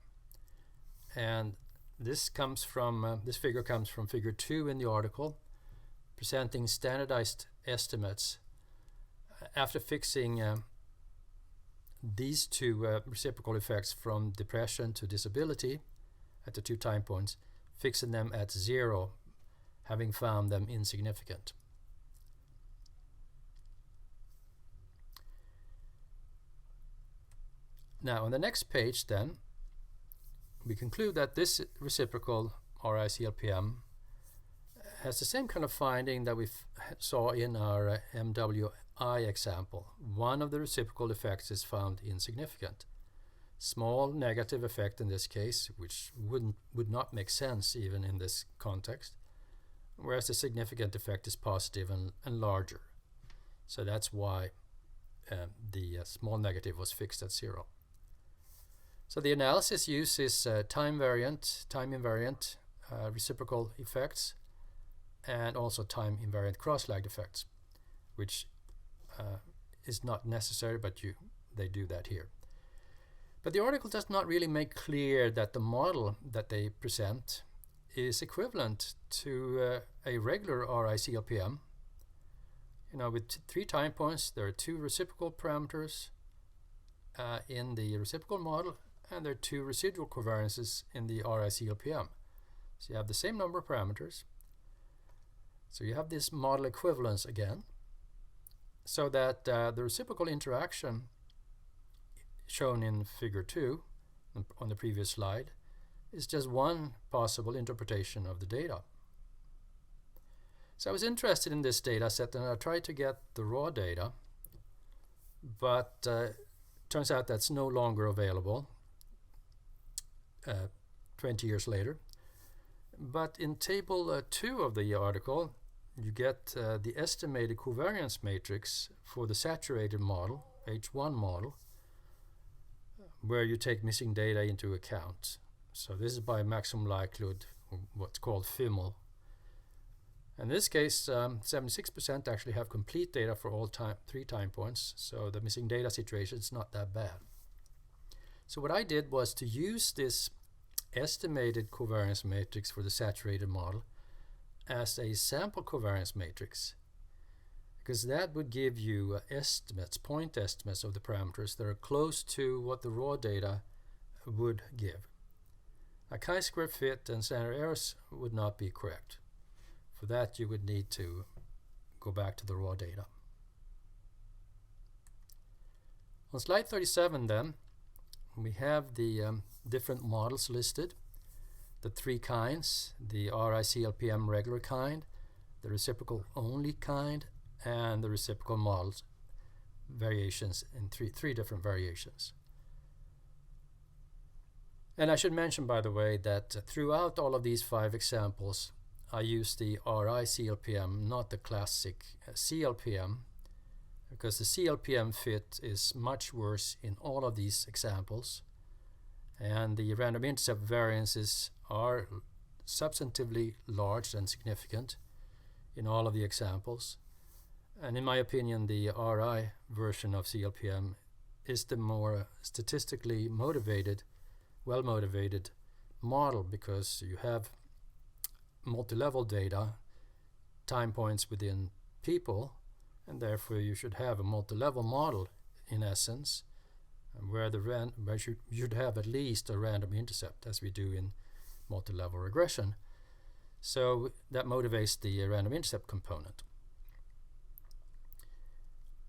and this comes from this figure comes from figure 2 in the article, presenting standardized estimates after fixing these 2 reciprocal effects from depression to disability at the 2 time points, fixing them at 0, having found them insignificant. Now on the next page then, we conclude that this reciprocal RI-CLPM has the same kind of finding that we saw in our MWI example. One of the reciprocal effects is found insignificant. Small negative effect in this case, which would not make sense even in this context, whereas the significant effect is positive and larger. So that's why the small negative was fixed at 0. So the analysis uses time invariant reciprocal effects and also time invariant cross-lagged effects, which is not necessary, but they do that here. But the article does not really make clear that the model that they present is equivalent to a regular RI-CLPM. You know, with 3 time points, there are 2 reciprocal parameters in the reciprocal model, and there are 2 residual covariances in the RI-CLPM. So you have the same number of parameters. So you have this model equivalence again, so that the reciprocal interaction shown in figure 2 on the previous slide is just one possible interpretation of the data. So I was interested in this data set, and I tried to get the raw data, but turns out that's no longer available 20 years later. But in table 2 of the article, you get the estimated covariance matrix for the saturated model, H1 model, where you take missing data into account. So this is by maximum likelihood, or what's called FIML. In this case, 76% actually have complete data for all 3 time points, so the missing data situation is not that bad. So what I did was to use this estimated covariance matrix for the saturated model as a sample covariance matrix, because that would give you estimates, point estimates of the parameters that are close to what the raw data would give. A chi-square fit and standard errors would not be correct. For that, you would need to go back to the raw data. On slide 37 then, we have the different models listed, the 3 kinds, the RI-CLPM regular kind, the reciprocal only kind, and the reciprocal models variations in three different variations. And I should mention, by the way, that throughout all of these 5 examples, I use the RI CLPM, not the classic CLPM, because the CLPM fit is much worse in all of these examples, and the random intercept variances are substantively large and significant in all of the examples. And in my opinion, the RI version of CLPM is the more statistically motivated, well-motivated model, because you have multi-level data, time points within people, and therefore you should have a multi-level model in essence, where you should have at least a random intercept, as we do in multi-level regression. So that motivates the random intercept component.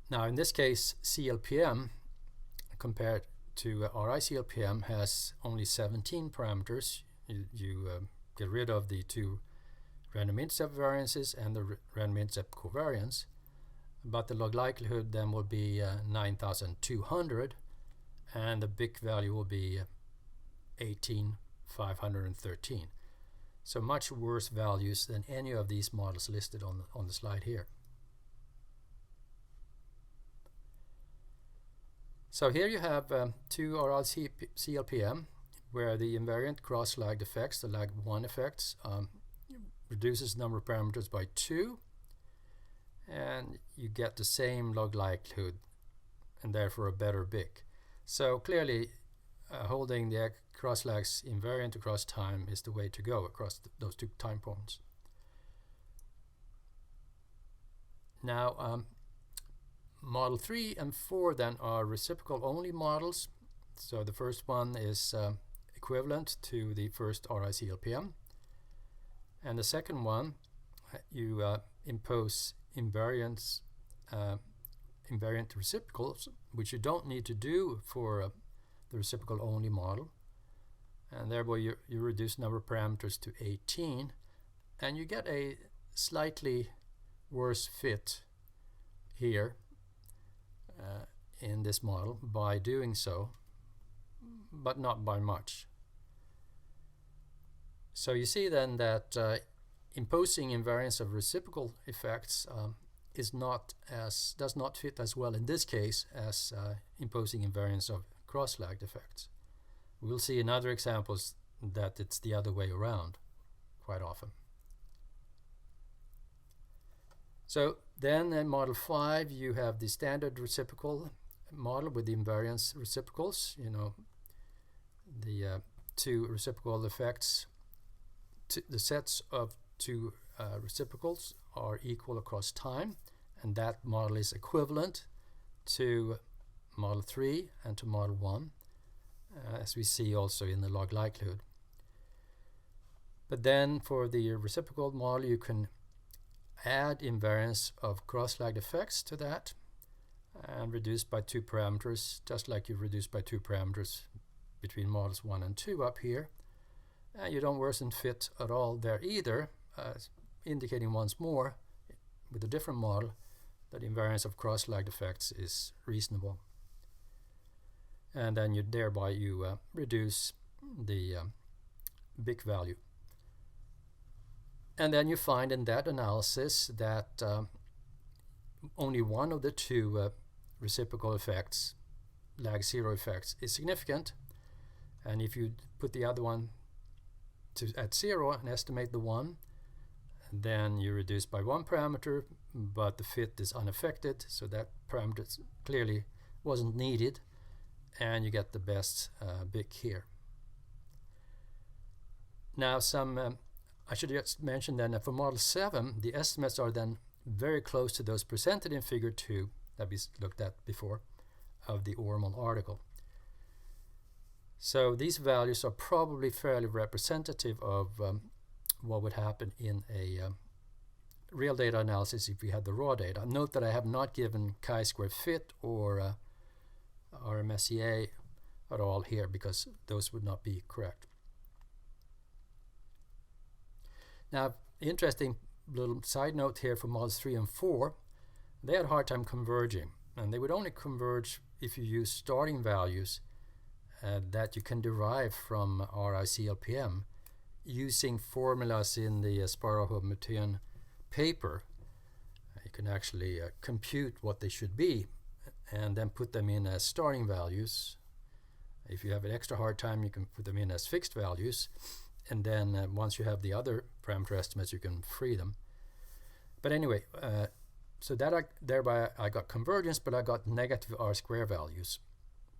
Now in this case, CLPM compared to RI CLPM has only 17 parameters. You get rid of the two random intercept variances and the random intercept covariance, but the log likelihood then will be 9,200, and the BIC value will be 18,513. So much worse values than any of these models listed on the slide here. So here you have two RL CLPM, where the invariant cross-lagged effects, the lag 1 effects, reduces the number of parameters by 2, and you get the same log likelihood and therefore a better BIC. So clearly holding the cross-lags invariant across time is the way to go across those two time points. Now model 3 and 4 then are reciprocal only models. So the first one is equivalent to the first RI CLPM, and the second one you impose invariant reciprocals, which you don't need to do for the reciprocal only model, and thereby you reduce the number of parameters to 18, and you get a slightly worse fit here in this model by doing so, but not by much. So you see then that imposing invariance of reciprocal effects does not fit as well in this case as imposing invariance of cross-lagged effects. We'll see in other examples that it's the other way around quite often. So then in model 5 you have the standard reciprocal model with the invariance reciprocals, the two reciprocal effects, the sets of two reciprocals are equal across time, and that model is equivalent to model 3 and to model 1, as we see also in the log likelihood. But then for the reciprocal model you can add invariance of cross-lagged effects to that and reduce by 2 parameters, just like you reduce by 2 parameters between models 1 and 2 up here. You don't worsen fit at all there either, indicating once more with a different model that invariance of cross-lagged effects is reasonable. And then you reduce the BIC value. And then you find in that analysis that only one of the two reciprocal effects, lag 0 effects, is significant. And if you put the other one at 0 and estimate the one, then you reduce by 1 parameter, but the fit is unaffected, so that parameter clearly wasn't needed, and you get the best BIC here. Now I should just mention then that for model 7 the estimates are then very close to those presented in figure 2 that we looked at before of the Ormond article. So these values are probably fairly representative of what would happen in a real data analysis if we had the raw data. Note that I have not given chi-square fit or RMSEA at all here, because those would not be correct. Now, interesting little side note here for models 3 and 4, they had a hard time converging, and they would only converge if you use starting values that you can derive from RI CLPM using formulas in the Asparouhov Muthen paper, you can actually compute what they should be and then put them in as starting values. If you have an extra hard time, you can put them in as fixed values, and then once you have the other parameter estimates, you can free them. But anyway, so that thereby I got convergence, but I got negative R² values,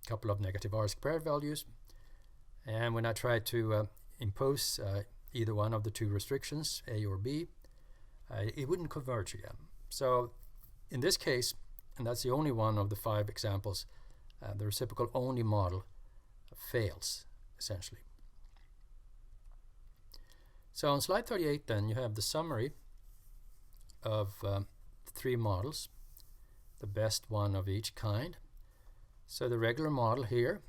a couple of negative R² values. And when I tried to impose either one of the two restrictions, A or B, it wouldn't converge again. So in this case, and that's the only one of the 5 examples, the reciprocal only model fails, essentially. So on slide 38 then, you have the summary of the 3 models, the best one of each kind. So the regular model here,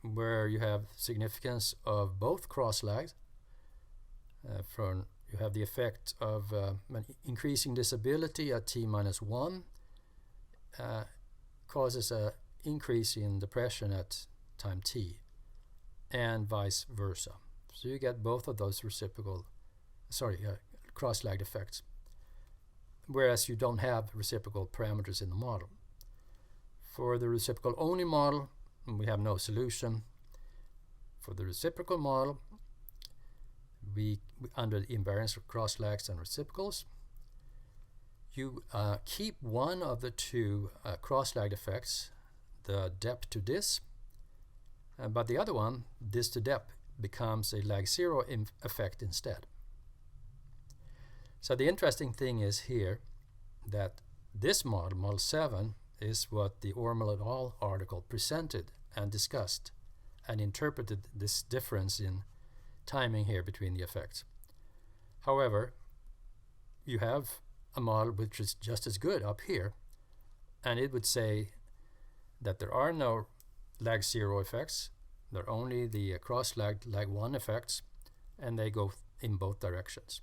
where you have significance of both cross-lags, you have the effect of increasing disability at t-1 causes an increase in depression at time t, and vice versa. So you get both of those cross-lagged effects, whereas you don't have reciprocal parameters in the model. For the reciprocal only model, we have no solution. For the reciprocal model, we under the invariance of cross-lags and reciprocals, you keep one of the 2 cross-lagged effects, the dep to dis, but the other one, dis to dep, becomes a lag 0 effect instead. So the interesting thing is here that this model, model 7, is what the Ormel et al. Article presented and discussed and interpreted this difference in timing here between the effects. However, you have a model which is just as good up here, and it would say that there are no lag 0 effects, there are only the cross-lagged lag 1 effects, and they go in both directions.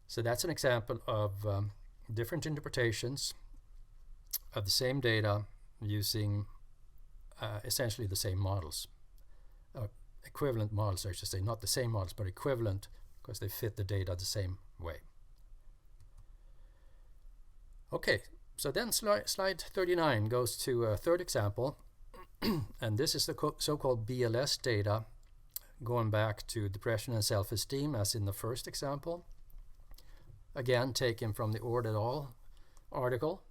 So that's an example of different interpretations of the same data using essentially the same models, equivalent models, I should say, not the same models, but equivalent, because they fit the data the same way. Okay, so then slide 39 goes to a third example, and this is the so-called BLS data, going back to depression and self-esteem as in the first example. Again, taken from the Ord et al. Article.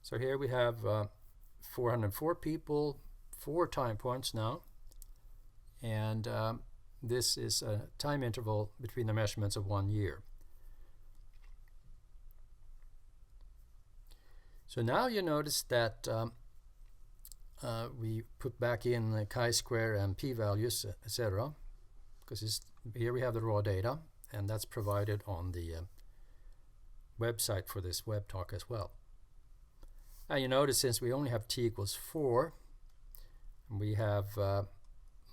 So here we have 404 people, 4 time points now, and this is a time interval between the measurements of 1 year. So now you notice that we put back in the chi-square and p-values, etc., because here we have the raw data, and that's provided on the website for this Webtalk as well. And you notice since we only have t = 4, we have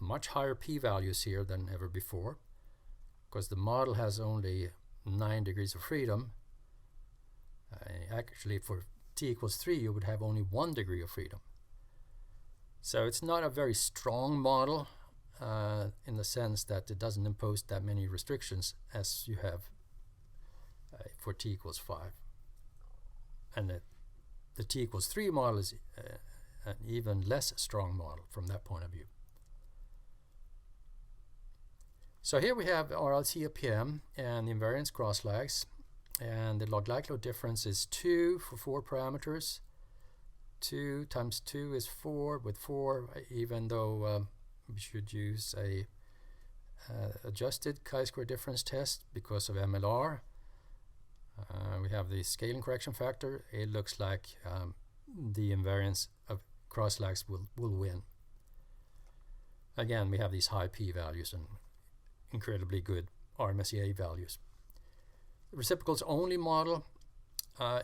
much higher p-values here than ever before, because the model has only 9 degrees of freedom. Actually, for t = 3, you would have only 1 degree of freedom. So it's not a very strong model in the sense that it doesn't impose that many restrictions as you have for t = 5. And the t = 3 model is an even less strong model from that point of view. So here we have RLC/PM and the invariance cross-lags, and the log likelihood difference is 2 for 4 parameters. 2 times 2 is 4 with 4, even though we should use a adjusted chi-square difference test because of MLR. We have the scaling correction factor. It looks like the invariance of cross-lags will win. Again, we have these high p-values and incredibly good RMSEA values. The reciprocals only model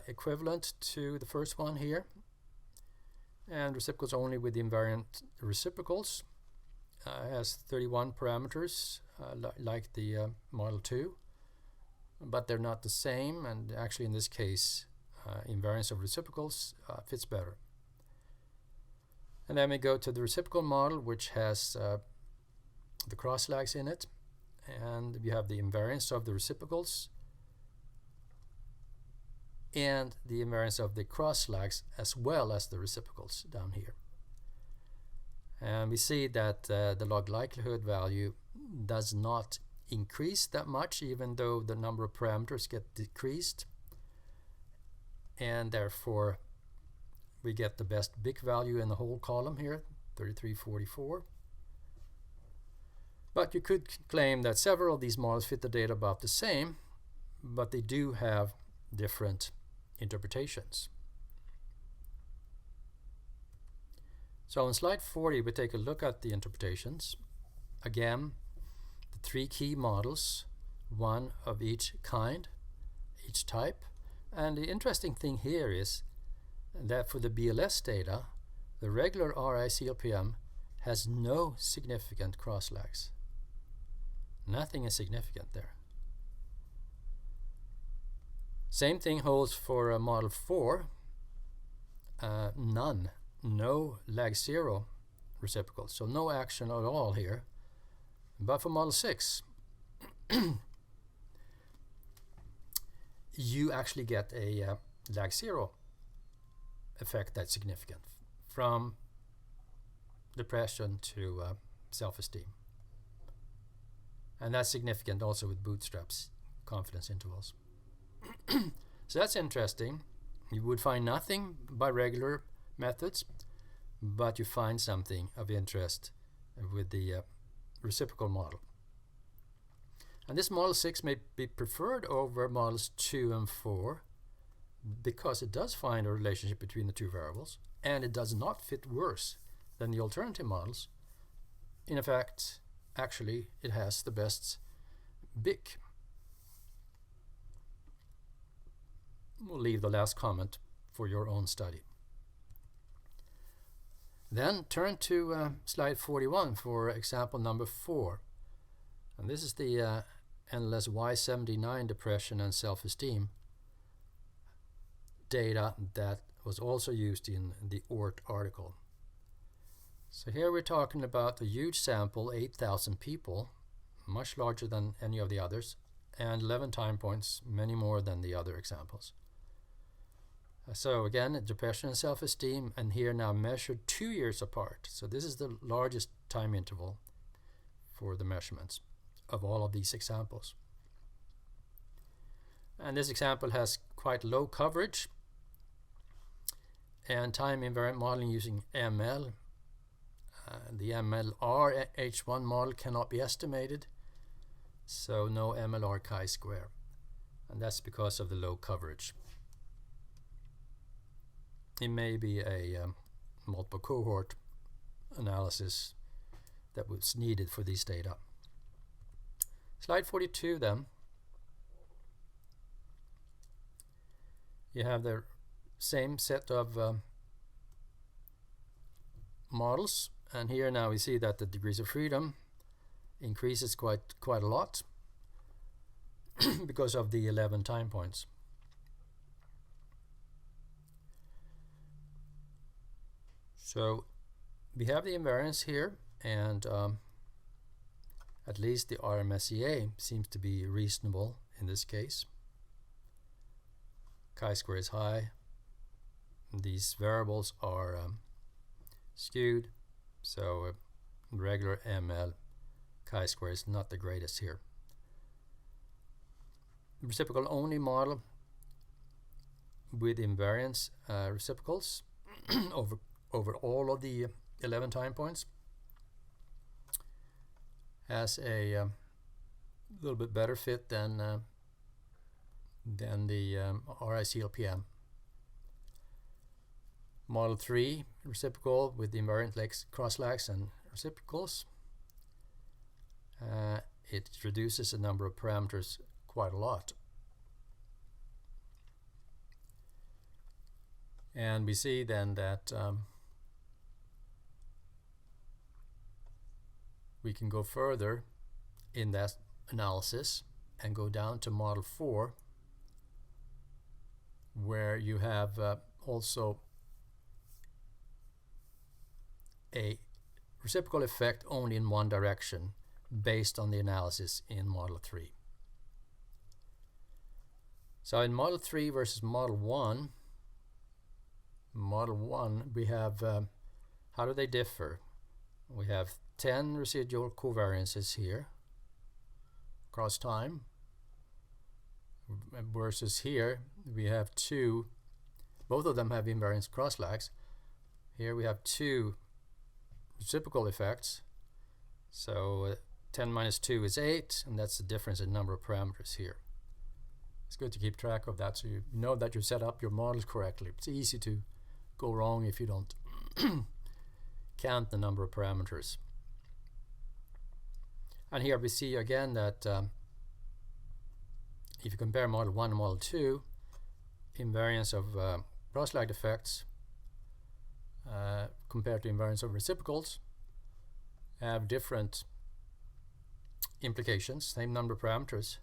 equivalent to the first one here, and reciprocals only with the invariant reciprocals has 31 parameters like the model 2, but they're not the same, and actually in this case invariance of reciprocals fits better. And then we go to the reciprocal model, which has the cross-lags in it, and we have the invariance of the reciprocals and the invariance of the cross-lags as well as the reciprocals down here. And we see that the log likelihood value does not increase that much, even though the number of parameters get decreased, and therefore we get the best BIC value in the whole column here, 3344. But you could claim that several of these models fit the data about the same, but they do have different interpretations. So on slide 40, we take a look at the interpretations. Again, the three key models, one of each kind, each type. And the interesting thing here is that for the BLS data, the regular RI CLPM has no significant cross-lags. Nothing is significant there. Same thing holds for model 4. None. No lag 0 reciprocals. So no action at all here. But for model 6, you actually get a lag 0 effect that's significant from depression to self-esteem. And that's significant also with bootstraps, confidence intervals. So that's interesting. You would find nothing by regular methods, but you find something of interest with the reciprocal model. And this model 6 may be preferred over models 2 and 4 because it does find a relationship between the two variables, and it does not fit worse than the alternative models. In effect, actually, it has the best BIC. We'll leave the last comment for your own study. Then turn to slide 41 for example number 4. And this is the NLS Y79 depression and self-esteem data that was also used in the ORT article. So here we're talking about a huge sample, 8,000 people, much larger than any of the others, and 11 time points, many more than the other examples. So again, depression and self-esteem, and here now measured 2 years apart. So this is the largest time interval for the measurements of all of these examples. And this example has quite low coverage and time invariant modeling using ML. The MLR H1 model cannot be estimated, so no MLR chi-square, and that's because of the low coverage. It may be a multiple cohort analysis that was needed for these data. Slide 42 then. You have the same set of models, and here now we see that the degrees of freedom increases quite a lot because of the 11 time points. So we have the invariance here, and at least the RMSEA seems to be reasonable in this case. Chi-square is high. These variables are skewed, so regular ML chi-square is not the greatest here. Reciprocal only model with invariance reciprocals over all of the 11 time points has a little bit better fit than the RICLPM. Model 3 reciprocal with the invariant cross-lags and reciprocals. It reduces the number of parameters quite a lot. And we see then that we can go further in that analysis and go down to model 4, where you have also a reciprocal effect only in one direction based on the analysis in Model 3. So in Model 3 versus Model 1, we have, how do they differ? We have 10 residual covariances here across time, versus here we have 2, both of them have invariance crosslags. Here we have 2 reciprocal effects, so 10 minus 2 is 8, and that's the difference in number of parameters here. It's good to keep track of that so you know that you set up your models correctly. It's easy to go wrong if you don't count the number of parameters. And here we see again that if you compare Model 1 and Model 2, invariance of cross-lagged effects compared to invariance of reciprocals have different implications, same number of parameters,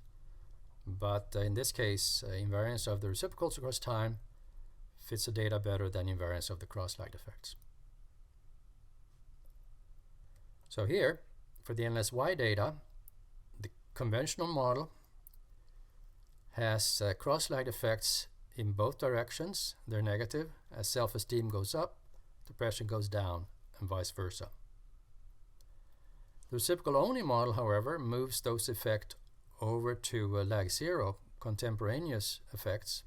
but in this case invariance of the reciprocals across time fits the data better than invariance of the cross-lagged effects. So here, for the NLSY data, the conventional model has cross-lagged effects in both directions. They're negative. As self-esteem goes up, depression goes down, and vice versa. The reciprocal-only model, however, moves those effects over to lag 0, contemporaneous effects,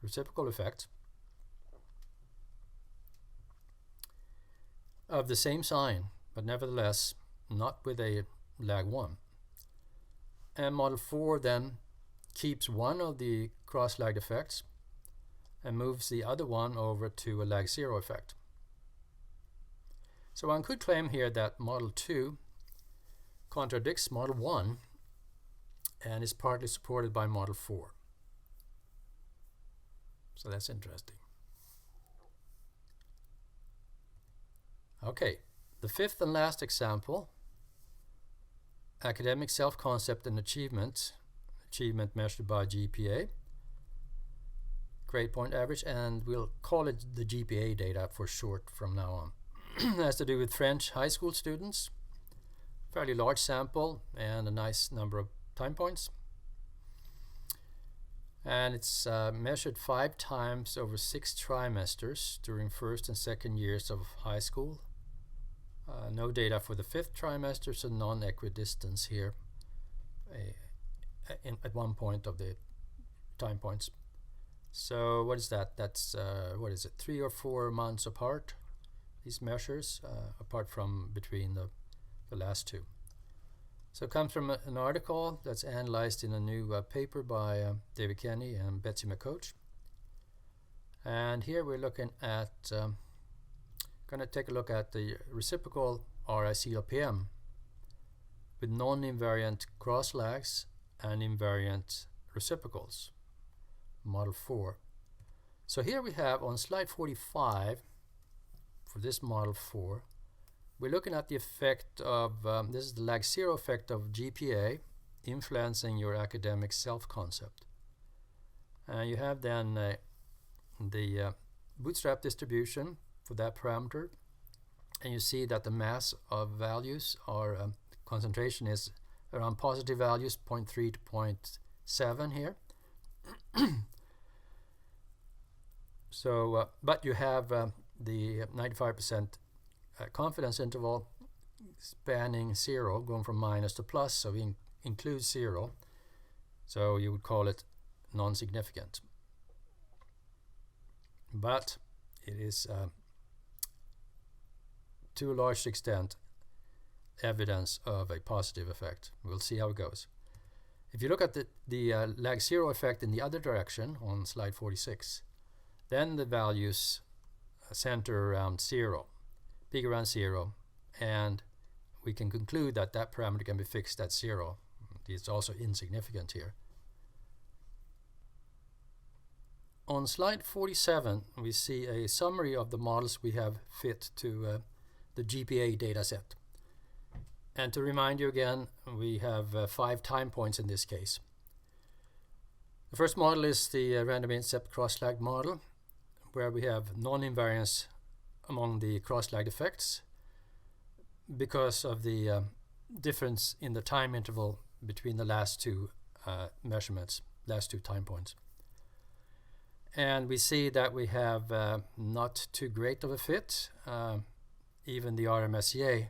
reciprocal effects, of the same sign, but nevertheless not with a lag 1. And Model 4 then keeps one of the cross-lagged effects and moves the other one over to a lag 0 effect. So one could claim here that Model 2 contradicts Model 1 and is partly supported by Model 4. So that's interesting. Okay, the fifth and last example, academic self-concept and achievement measured by GPA, grade point average, and we'll call it the GPA data for short from now on. It has to do with French high school students, fairly large sample and a nice number of time points. And it's measured 5 times over 6 trimesters during first and second years of high school. No data for the 5th trimester, so non-equidistance here at one point of the time points. So what is that? That's, 3 or 4 months apart, these measures, apart from between the last 2. So it comes from an article that's analyzed in a new paper by David Kenny and Betsy McCoach. And here we're looking at, going to take a look at the reciprocal RI-CLPM with non-invariant cross-lags and invariant reciprocals, Model 4. So here we have on slide 45, for this Model 4, we're looking at the effect of, this is the lag 0 effect of GPA influencing your academic self-concept. You have then the bootstrap distribution for that parameter, and you see that the mass of values are, concentration is around positive values 0.3 to 0.7 here. So, but you have the 95% confidence interval spanning 0, going from minus to plus, so we include 0. So you would call it non-significant. But it is to a large extent evidence of a positive effect. We'll see how it goes. If you look at the lag 0 effect in the other direction on slide 46, then the values center around 0, peak around 0, and we can conclude that that parameter can be fixed at 0. It's also insignificant here. On slide 47, we see a summary of the models we have fit to the GPA dataset. And to remind you again, we have 5 time points in this case. The first model is the random intercept cross-lag model, where we have non-invariance among the cross-lagged effects, because of the difference in the time interval between the last two measurements, last 2 time points. And we see that we have not too great of a fit. Even the RMSEA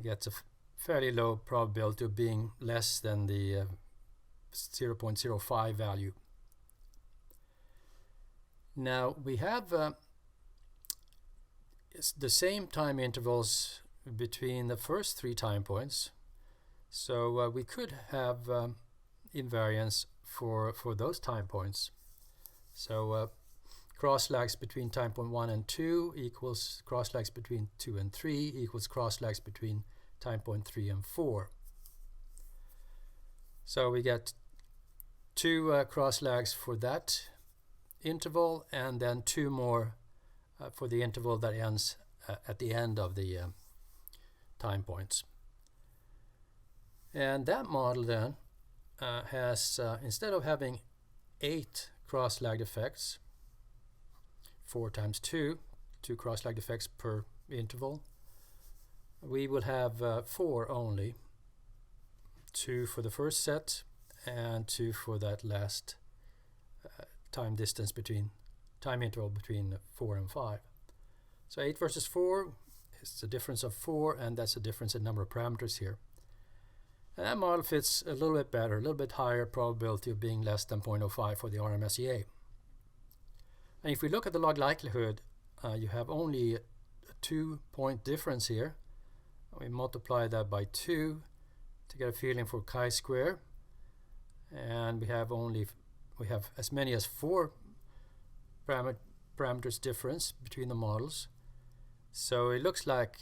gets a fairly low probability of being less than the 0.05 value. Now we have the same time intervals between the first 3 time points, so we could have invariance for those time points. So cross-lags between time point 1 and 2 equals cross-lags between 2 and 3 equals cross-lags between time point 3 and 4. So we get 2 cross-lags for that interval, and then 2 more for the interval that ends at the end of the time points. And that model then has, instead of having 8 cross-lagged effects, 4 times 2 cross-lagged effects per interval, we will have 4 only. 2 for the first set and 2 for that last time interval between 4 and 5. So 8 versus 4 is a difference of 4, and that's a difference in number of parameters here. And that model fits a little bit better, a little bit higher probability of being less than 0.05 for the RMSEA. And if we look at the log likelihood, you have only a 2-point difference here. We multiply that by 2 to get a feeling for chi-square, and we have as many as 4 parameters difference between the models. So it looks like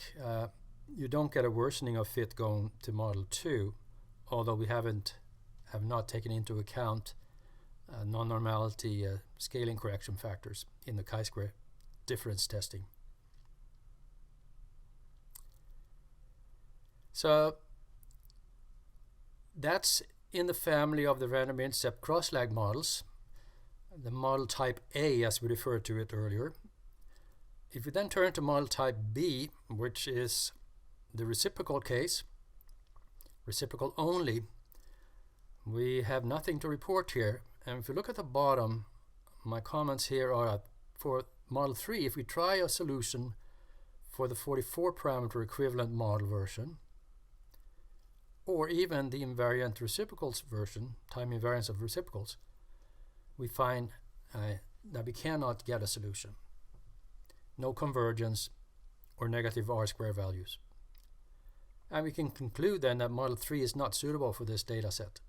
you don't get a worsening of fit going to model 2, although we have not taken into account non-normality scaling correction factors in the chi-square difference testing. So that's in the family of the random intercept cross-lag models, the model type A as we referred to it earlier. If we then turn to model type B, which is the reciprocal case, reciprocal only, we have nothing to report here. And if you look at the bottom, my comments here are for model 3, if we try a solution for the 44 parameter equivalent model version, or even the invariant reciprocals version, time invariance of reciprocals, we find that we cannot get a solution. No convergence or negative R-square values. And we can conclude then that model 3 is not suitable for this data set.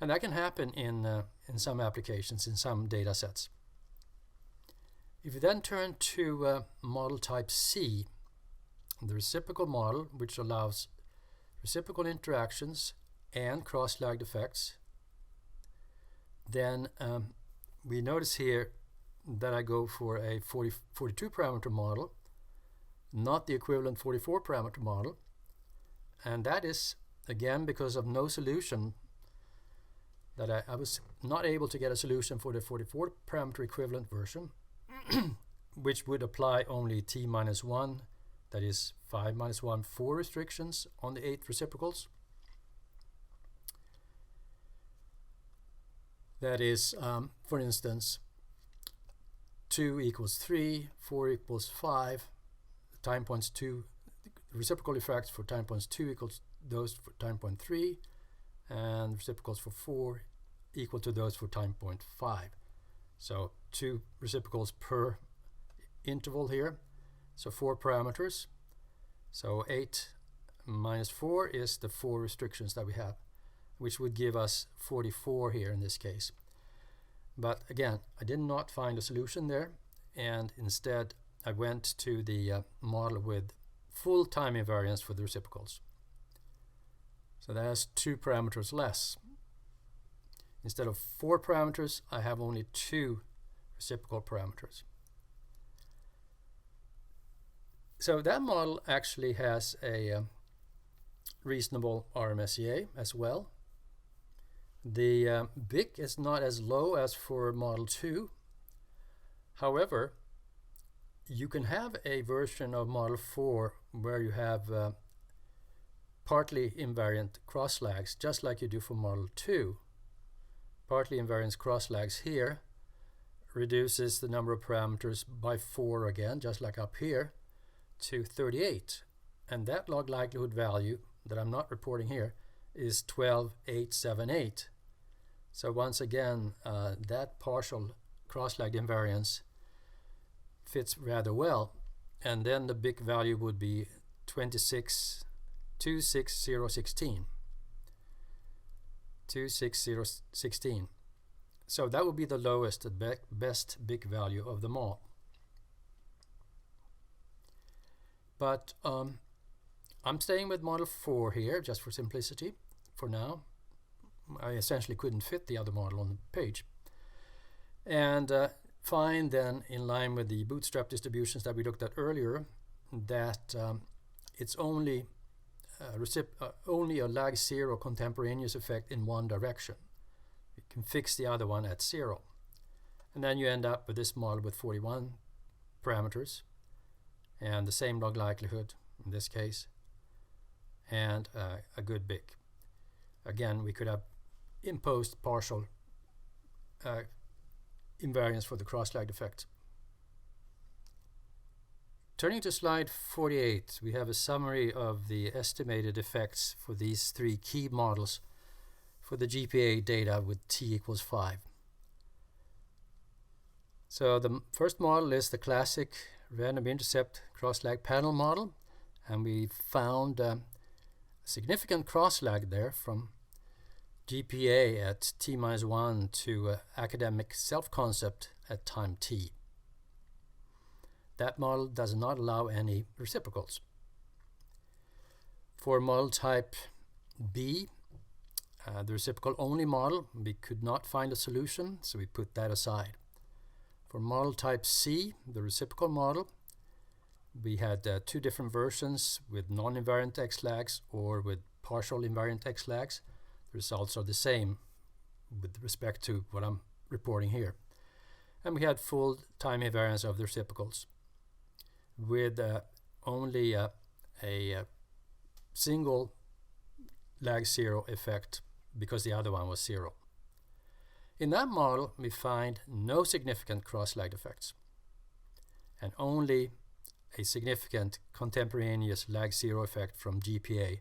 And that can happen in some applications, in some data sets. If you then turn to model type C, the reciprocal model, which allows reciprocal interactions and cross-lagged effects, then we notice here that I go for a 42 parameter model, not the equivalent 44 parameter model, and that is again because of no solution, that I was not able to get a solution for the 44 parameter equivalent version which would apply only t-1, that is 5 minus 1, 4 restrictions on the 8 reciprocals. That is, for instance, 2 equals 3, 4 equals 5, time points 2, reciprocal effects for time points 2 equals those for time point 3, and reciprocals for 4 equal to those for time point 5. So 2 reciprocals per interval here, so 4 parameters. So 8 minus 4 is the 4 restrictions that we have, which would give us 44 here in this case. But again, I did not find a solution there, and instead I went to the model with full time invariance for the reciprocals. So that has 2 parameters less. Instead of 4 parameters, I have only 2 reciprocal parameters. So that model actually has a reasonable RMSEA as well. The BIC is not as low as for model 2. However, you can have a version of model 4 where you have partly invariant cross-lags, just like you do for model 2. Partly invariant cross-lags here reduces the number of parameters by 4 again, just like up here, to 38. And that log likelihood value that I'm not reporting here is 12,878. So once again, that partial cross-lagged invariance fits rather well. And then the big value would be 26016. 26016. So that would be the lowest, best big value of them all. But I'm staying with model 4 here, just for simplicity, for now. I essentially couldn't fit the other model on the page. And find then, in line with the bootstrap distributions that we looked at earlier, that it's only a lag 0 contemporaneous effect in one direction. You can fix the other one at 0. And then you end up with this model with 41 parameters and the same log likelihood in this case, and a good BIC. Again, we could have imposed partial invariance for the cross-lagged effect. Turning to slide 48, we have a summary of the estimated effects for these 3 key models for the GPA data with t equals 5. So the first model is the classic random intercept cross-lag panel model, and we found a significant cross-lag there from GPA at t-1 to academic self-concept at time t. That model does not allow any reciprocals. For model type B, the reciprocal only model, we could not find a solution, so we put that aside. For model type C, the reciprocal model, we had 2 different versions with non-invariant X-lags or with partial invariant X-lags. The results are the same with respect to what I'm reporting here. And we had full time invariance of the reciprocals with only a single lag 0 effect because the other one was 0. In that model, we find no significant cross-lagged effects and only a significant contemporaneous lag 0 effect from GPA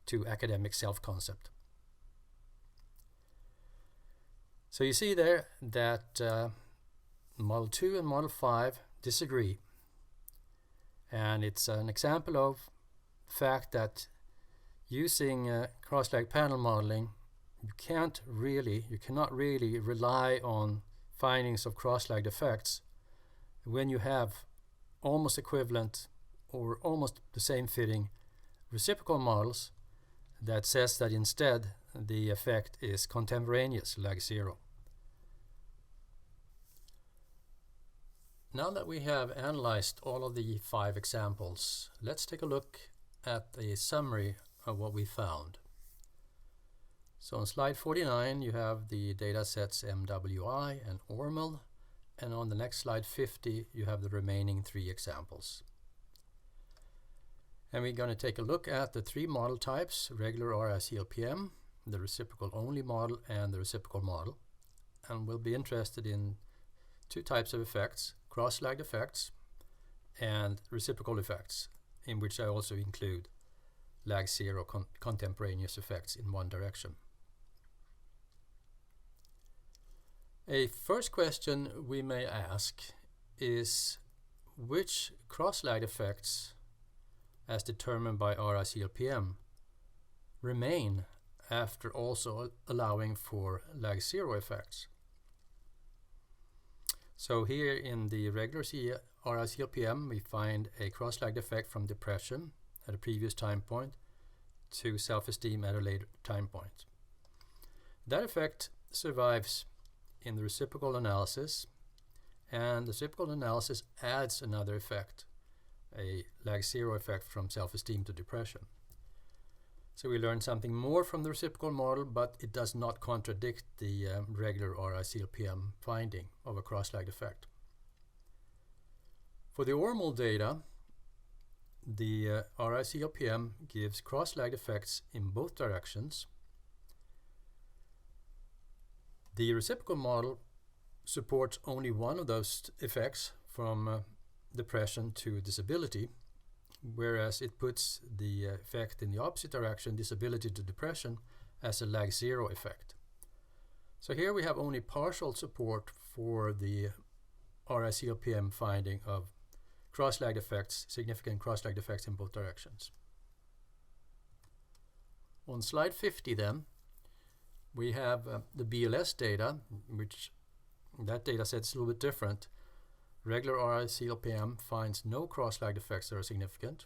to academic self-concept. So you see there that Model 2 and Model 5 disagree. And it's an example of the fact that using cross-lag panel modeling, you cannot really rely on findings of cross-lagged effects when you have almost equivalent or almost the same fitting reciprocal models that says that instead the effect is contemporaneous lag 0. Now that we have analyzed all of the 5 examples, let's take a look at a summary of what we found. So on slide 49 you have the data sets MWI and ORML, and on the next slide 50 you have the remaining 3 examples. And we're going to take a look at the 3 model types, regular RICLPM, the reciprocal only model, and the reciprocal model. And we'll be interested in 2 types of effects, cross-lagged effects and reciprocal effects, in which I also include lag 0 contemporaneous effects in one direction. A first question we may ask is which cross-lagged effects, as determined by RICLPM, remain after also allowing for lag 0 effects. So here in the regular RICLPM we find a cross-lagged effect from depression at a previous time point to self-esteem at a later time point. That effect survives in the reciprocal analysis, and the reciprocal analysis adds another effect, a lag 0 effect from self-esteem to depression. So we learn something more from the reciprocal model, but it does not contradict the regular RICLPM finding of a cross-lagged effect. For the ORML data, the RI-CLPM gives cross-lagged effects in both directions. The reciprocal model supports only one of those effects, from depression to disability, whereas it puts the effect in the opposite direction, disability to depression, as a lag zero effect. So here we have only partial support for the RI-CLPM finding of cross-lagged effects, significant cross-lagged effects in both directions. On slide 50 then, we have the BLS data, which that data set is a little bit different. Regular RI-CLPM finds no cross-lagged effects that are significant.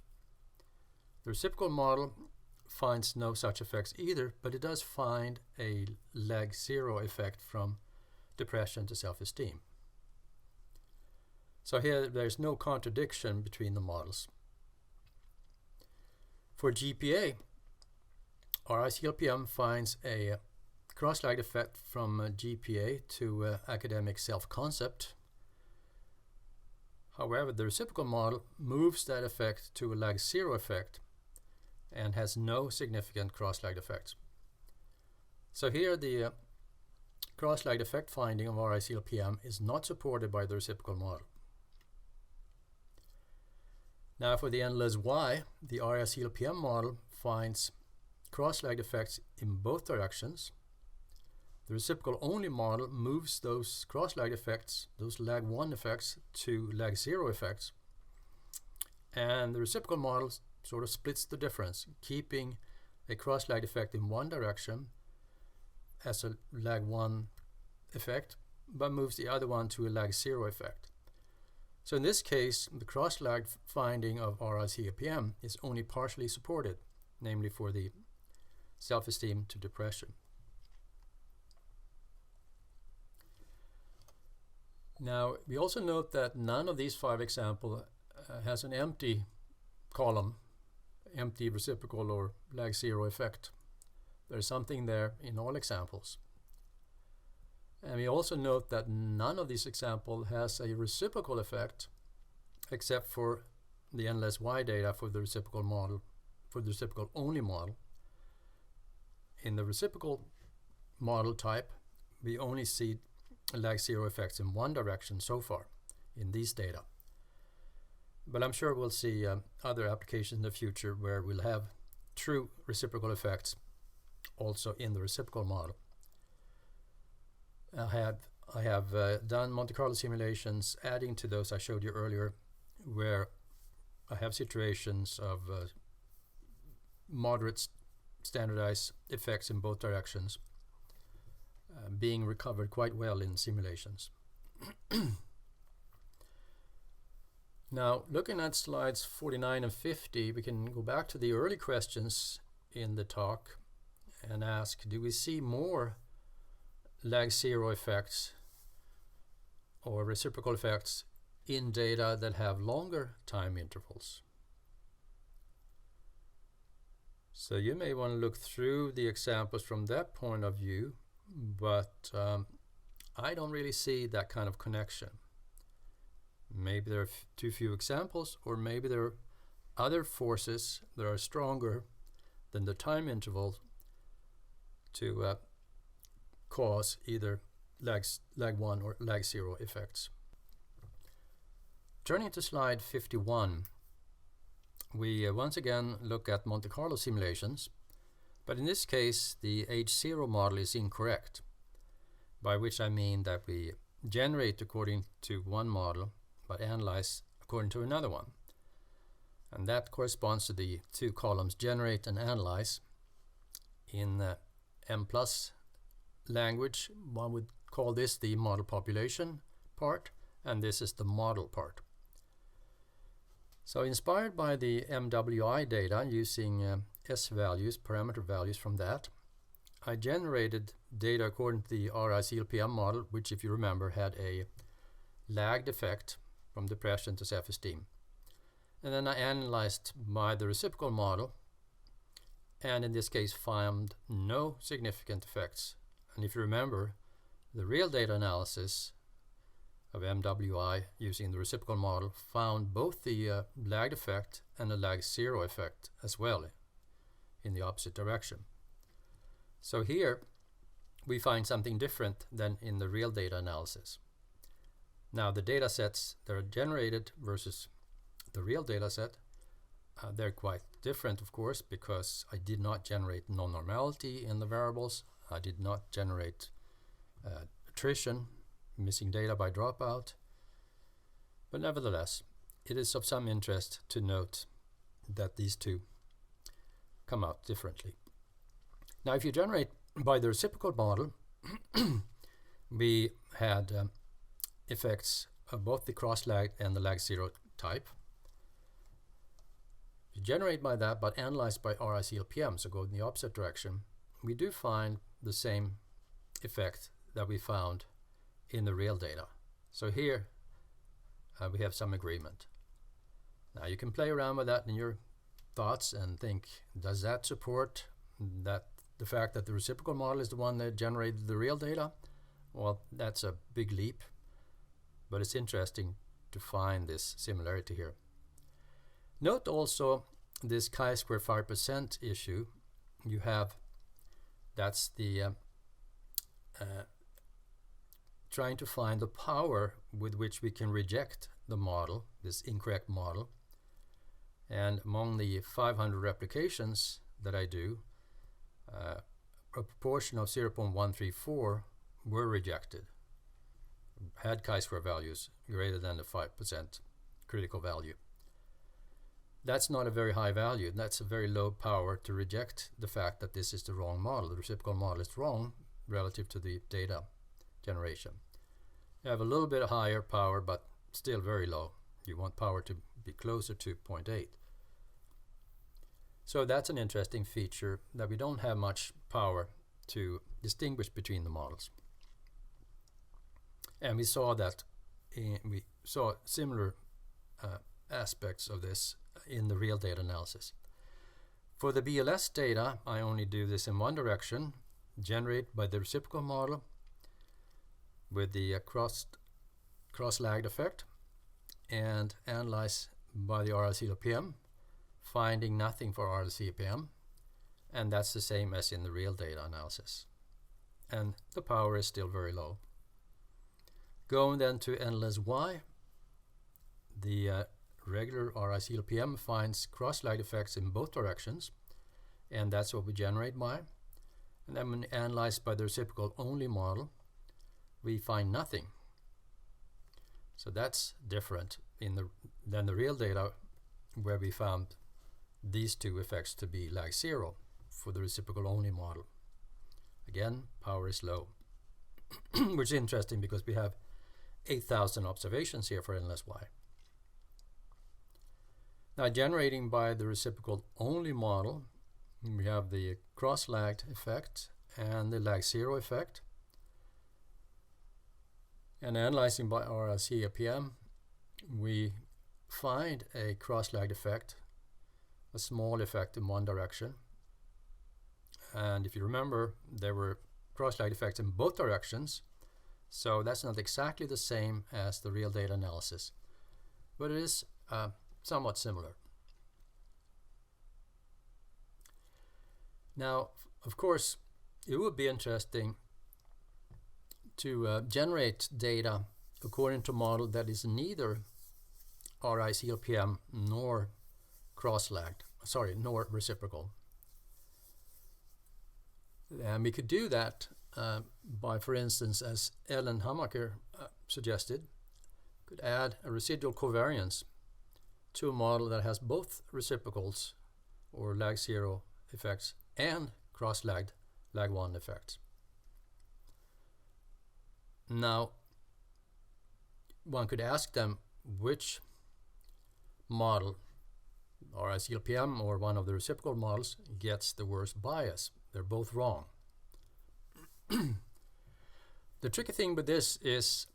The reciprocal model finds no such effects either, but it does find a lag zero effect from depression to self-esteem. So here there's no contradiction between the models. For GPA, RI-CLPM finds a cross-lagged effect from GPA to academic self-concept. However, the reciprocal model moves that effect to a lag zero effect and has no significant cross-lagged effects. So here the cross-lagged effect finding of RI-CLPM is not supported by the reciprocal model. Now for the endless Y, the RI-CLPM model finds cross-lagged effects in both directions. The reciprocal only model moves those cross-lagged effects, those lag 1 effects, to lag 0 effects. And the reciprocal model sort of splits the difference, keeping a cross-lagged effect in one direction as a lag 1 effect, but moves the other one to a lag 0 effect. So in this case, the cross-lag finding of RI-CLPM is only partially supported, namely for the self-esteem to depression. Now, we also note that none of these 5 examples has an empty column, empty reciprocal or lag 0 effect. There's something there in all examples. And we also note that none of these examples has a reciprocal effect, except for the endless Y data for the reciprocal model, for the reciprocal only model. In the reciprocal model type, we only see lag 0 effects in one direction so far in these data. But I'm sure we'll see other applications in the future where we'll have true reciprocal effects also in the reciprocal model. I have done Monte Carlo simulations adding to those I showed you earlier, where I have situations of moderate standardized effects in both directions being recovered quite well in simulations. Now, looking at slides 49 and 50, we can go back to the early questions in the talk and ask, do we see more lag 0 effects or reciprocal effects in data that have longer time intervals? So you may want to look through the examples from that point of view, but I don't really see that kind of connection. Maybe there are too few examples, or maybe there are other forces that are stronger than the time interval to cause either lag 1 or lag 0 effects. Turning to slide 51, we once again look at Monte Carlo simulations, but in this case the H0 model is incorrect, by which I mean that we generate according to one model but analyze according to another one. And that corresponds to the 2 columns, generate and analyze. In Mplus language, one would call this the model population part, and this is the model part. So inspired by the MWI data, using S values, parameter values from that, I generated data according to the RI-CLPM model, which, if you remember, had a lagged effect from depression to self-esteem. And then I analyzed by the reciprocal model, and in this case found no significant effects. And if you remember, the real data analysis of MWI using the reciprocal model found both the lagged effect and the lag zero effect as well in the opposite direction. So here we find something different than in the real data analysis. Now the data sets that are generated versus the real data set, they're quite different, of course, because I did not generate non-normality in the variables. I did not generate attrition, missing data by dropout. But nevertheless, it is of some interest to note that these two come out differently. Now, if you generate by the reciprocal model, we had effects of both the cross-lagged and the lag zero type. If you generate by that, but analyze by RICLPM, so go in the opposite direction, we do find the same effect that we found in the real data. So here we have some agreement. Now you can play around with that in your thoughts and think, does that support that the fact that the reciprocal model is the one that generated the real data? Well, that's a big leap, but it's interesting to find this similarity here. Note also this chi-square 5% issue. You have, that's the trying to find the power with which we can reject the model, this incorrect model. And among the 500 replications that I do, a proportion of 0.134 were rejected, had chi-square values greater than the 5% critical value. That's not a very high value. That's a very low power to reject the fact that this is the wrong model. The reciprocal model is wrong relative to the data generation. You have a little bit higher power, but still very low. You want power to be closer to 0.8. So that's an interesting feature, that we don't have much power to distinguish between the models. And we saw that we saw similar aspects of this in the real data analysis. For the BLS data, I only do this in one direction, generate by the reciprocal model with the cross-lagged effect, and analyze by the RLCPM, finding nothing for RLCPM, and that's the same as in the real data analysis. And the power is still very low. Going then to NLSY, the regular RICLPM finds cross-lagged effects in both directions, and that's what we generate by. And then when analyzed by the reciprocal only model, we find nothing. So that's different than the real data, where we found these two effects to be lag zero for the reciprocal only model. Again, power is low, which is interesting because we have 8,000 observations here for NLSY. Now, generating by the reciprocal only model, we have the cross-lagged effect and the lag zero effect. And analyzing by RLCPM, we find a cross-lagged effect, a small effect in one direction. And if you remember, there were cross-lagged effects in both directions, so that's not exactly the same as the real data analysis, but it is somewhat similar. Now, of course, it would be interesting to generate data according to a model that is neither RICLPM nor nor reciprocal. And we could do that by, for instance, as Ellen Hammacher suggested, could add a residual covariance to a model that has both reciprocals or lag zero effects and cross-lagged lag 1 effects. Now, one could ask them which model, RICLPM or one of the reciprocal models, gets the worst bias. They're both wrong. The tricky thing with this is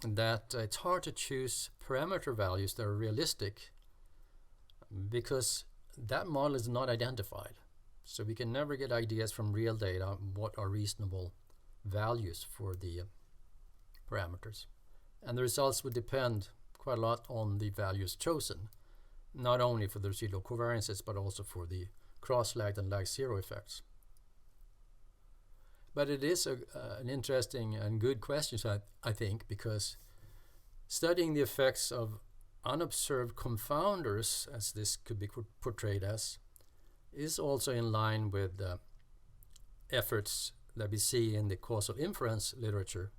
that it's hard to choose parameter values that are realistic because that model is not identified. So we can never get ideas from real data what are reasonable values for the parameters. And the results would depend quite a lot on the values chosen, not only for the residual covariances, but also for the cross-lagged and lag zero effects. But it is an interesting and good question, I think, because studying the effects of unobserved confounders, as this could be portrayed as, is also in line with efforts that we see in the causal inference literature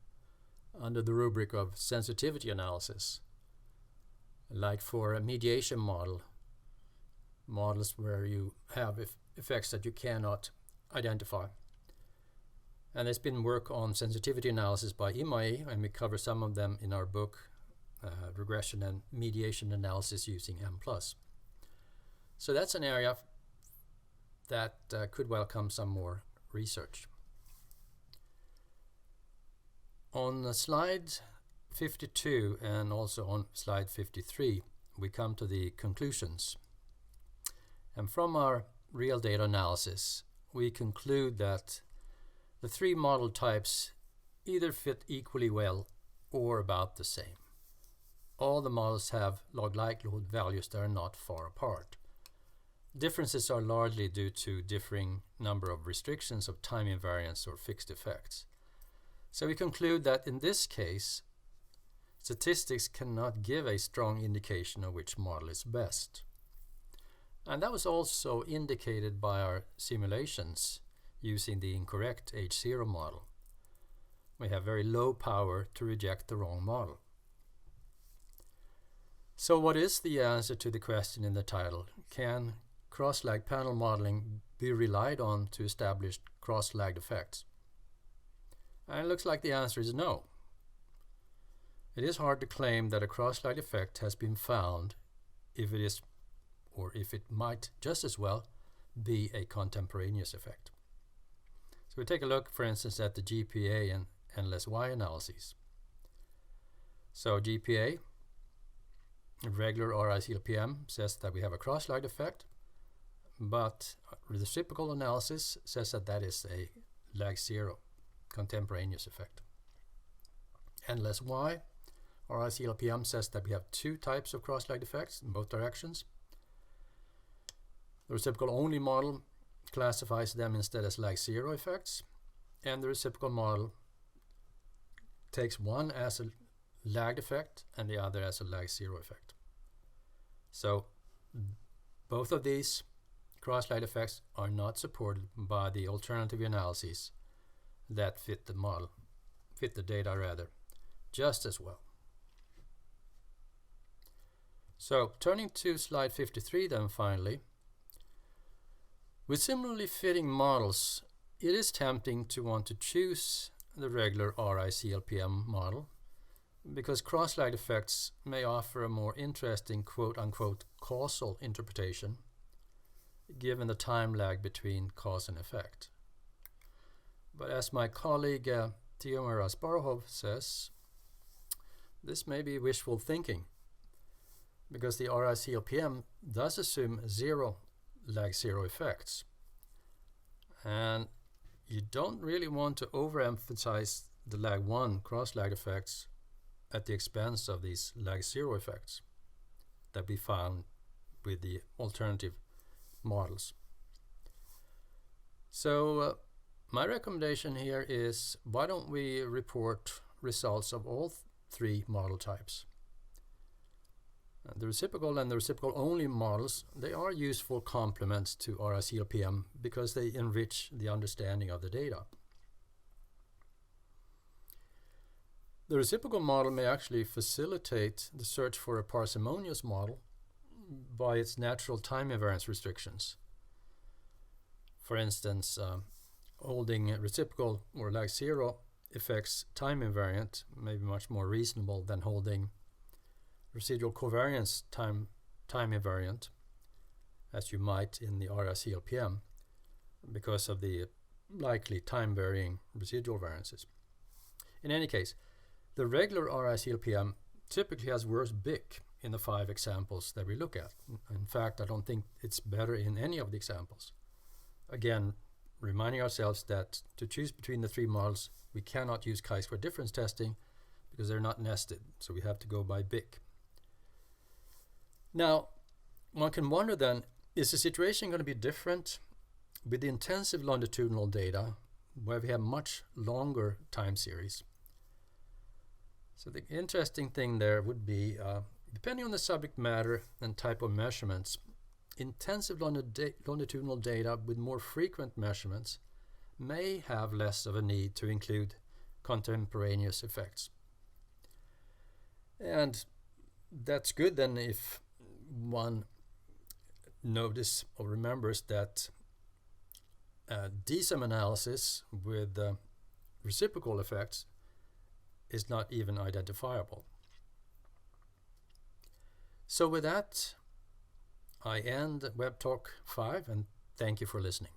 under the rubric of sensitivity analysis, like for a mediation models where you have effects that you cannot identify. And there's been work on sensitivity analysis by Imai, and we cover some of them in our book, Regression and Mediation Analysis using Mplus. So that's an area that could welcome some more research. On slide 52 and also on slide 53, we come to the conclusions. And from our real data analysis, we conclude that the three model types either fit equally well or about the same. All the models have log likelihood values that are not far apart. Differences are largely due to differing number of restrictions of time invariance or fixed effects. So we conclude that in this case, statistics cannot give a strong indication of which model is best. And that was also indicated by our simulations using the incorrect H0 model. We have very low power to reject the wrong model. So what is the answer to the question in the title? Can cross-lag panel modeling be relied on to establish cross-lagged effects? And it looks like the answer is no. It is hard to claim that a cross-lagged effect has been found if it is, or if it might just as well be a contemporaneous effect. So we take a look, for instance, at the GPA and endless Y analyses. So GPA, regular RICLPM, says that we have a cross-lagged effect, but reciprocal analysis says that that is a lag zero contemporaneous effect. Endless Y, RICLPM, says that we have two types of cross-lagged effects in both directions. The reciprocal only model classifies them instead as lag zero effects, and the reciprocal model takes one as a lagged effect and the other as a lag zero effect. So both of these cross-lagged effects are not supported by the alternative analyses that fit the data rather, just as well. So turning to slide 53 then finally, with similarly fitting models, it is tempting to want to choose the regular RICLPM model because cross-lagged effects may offer a more interesting quote-unquote causal interpretation given the time lag between cause and effect. But as my colleague Tiomir Asparouhov says, this may be wishful thinking because the RICLPM does assume zero lag zero effects. And you don't really want to overemphasize the lag 1 cross-lag effects at the expense of these lag zero effects that we found with the alternative models. So my recommendation here is, why don't we report results of all three model types? The reciprocal and the reciprocal only models, they are useful complements to RICLPM because they enrich the understanding of the data. The reciprocal model may actually facilitate the search for a parsimonious model by its natural time invariance restrictions. For instance, holding reciprocal or lag zero effects time invariant may be much more reasonable than holding residual covariance time invariant, as you might in the RICLPM, because of the likely time varying residual variances. In any case, the regular RICLPM typically has worse BIC in the 5 examples that we look at. In fact, I don't think it's better in any of the examples. Again, reminding ourselves that to choose between the 3 models, we cannot use chi-square difference testing, because they're not nested, so we have to go by BIC. Now, one can wonder then, is the situation going to be different with the intensive longitudinal data, where we have much longer time series? So the interesting thing there would be, depending on the subject matter and type of measurements, intensive longitudinal data with more frequent measurements may have less of a need to include contemporaneous effects. And that's good then if one notice or remembers that DSEM analysis with reciprocal effects is not even identifiable. So with that, I end Webtalk 5 and thank you for listening.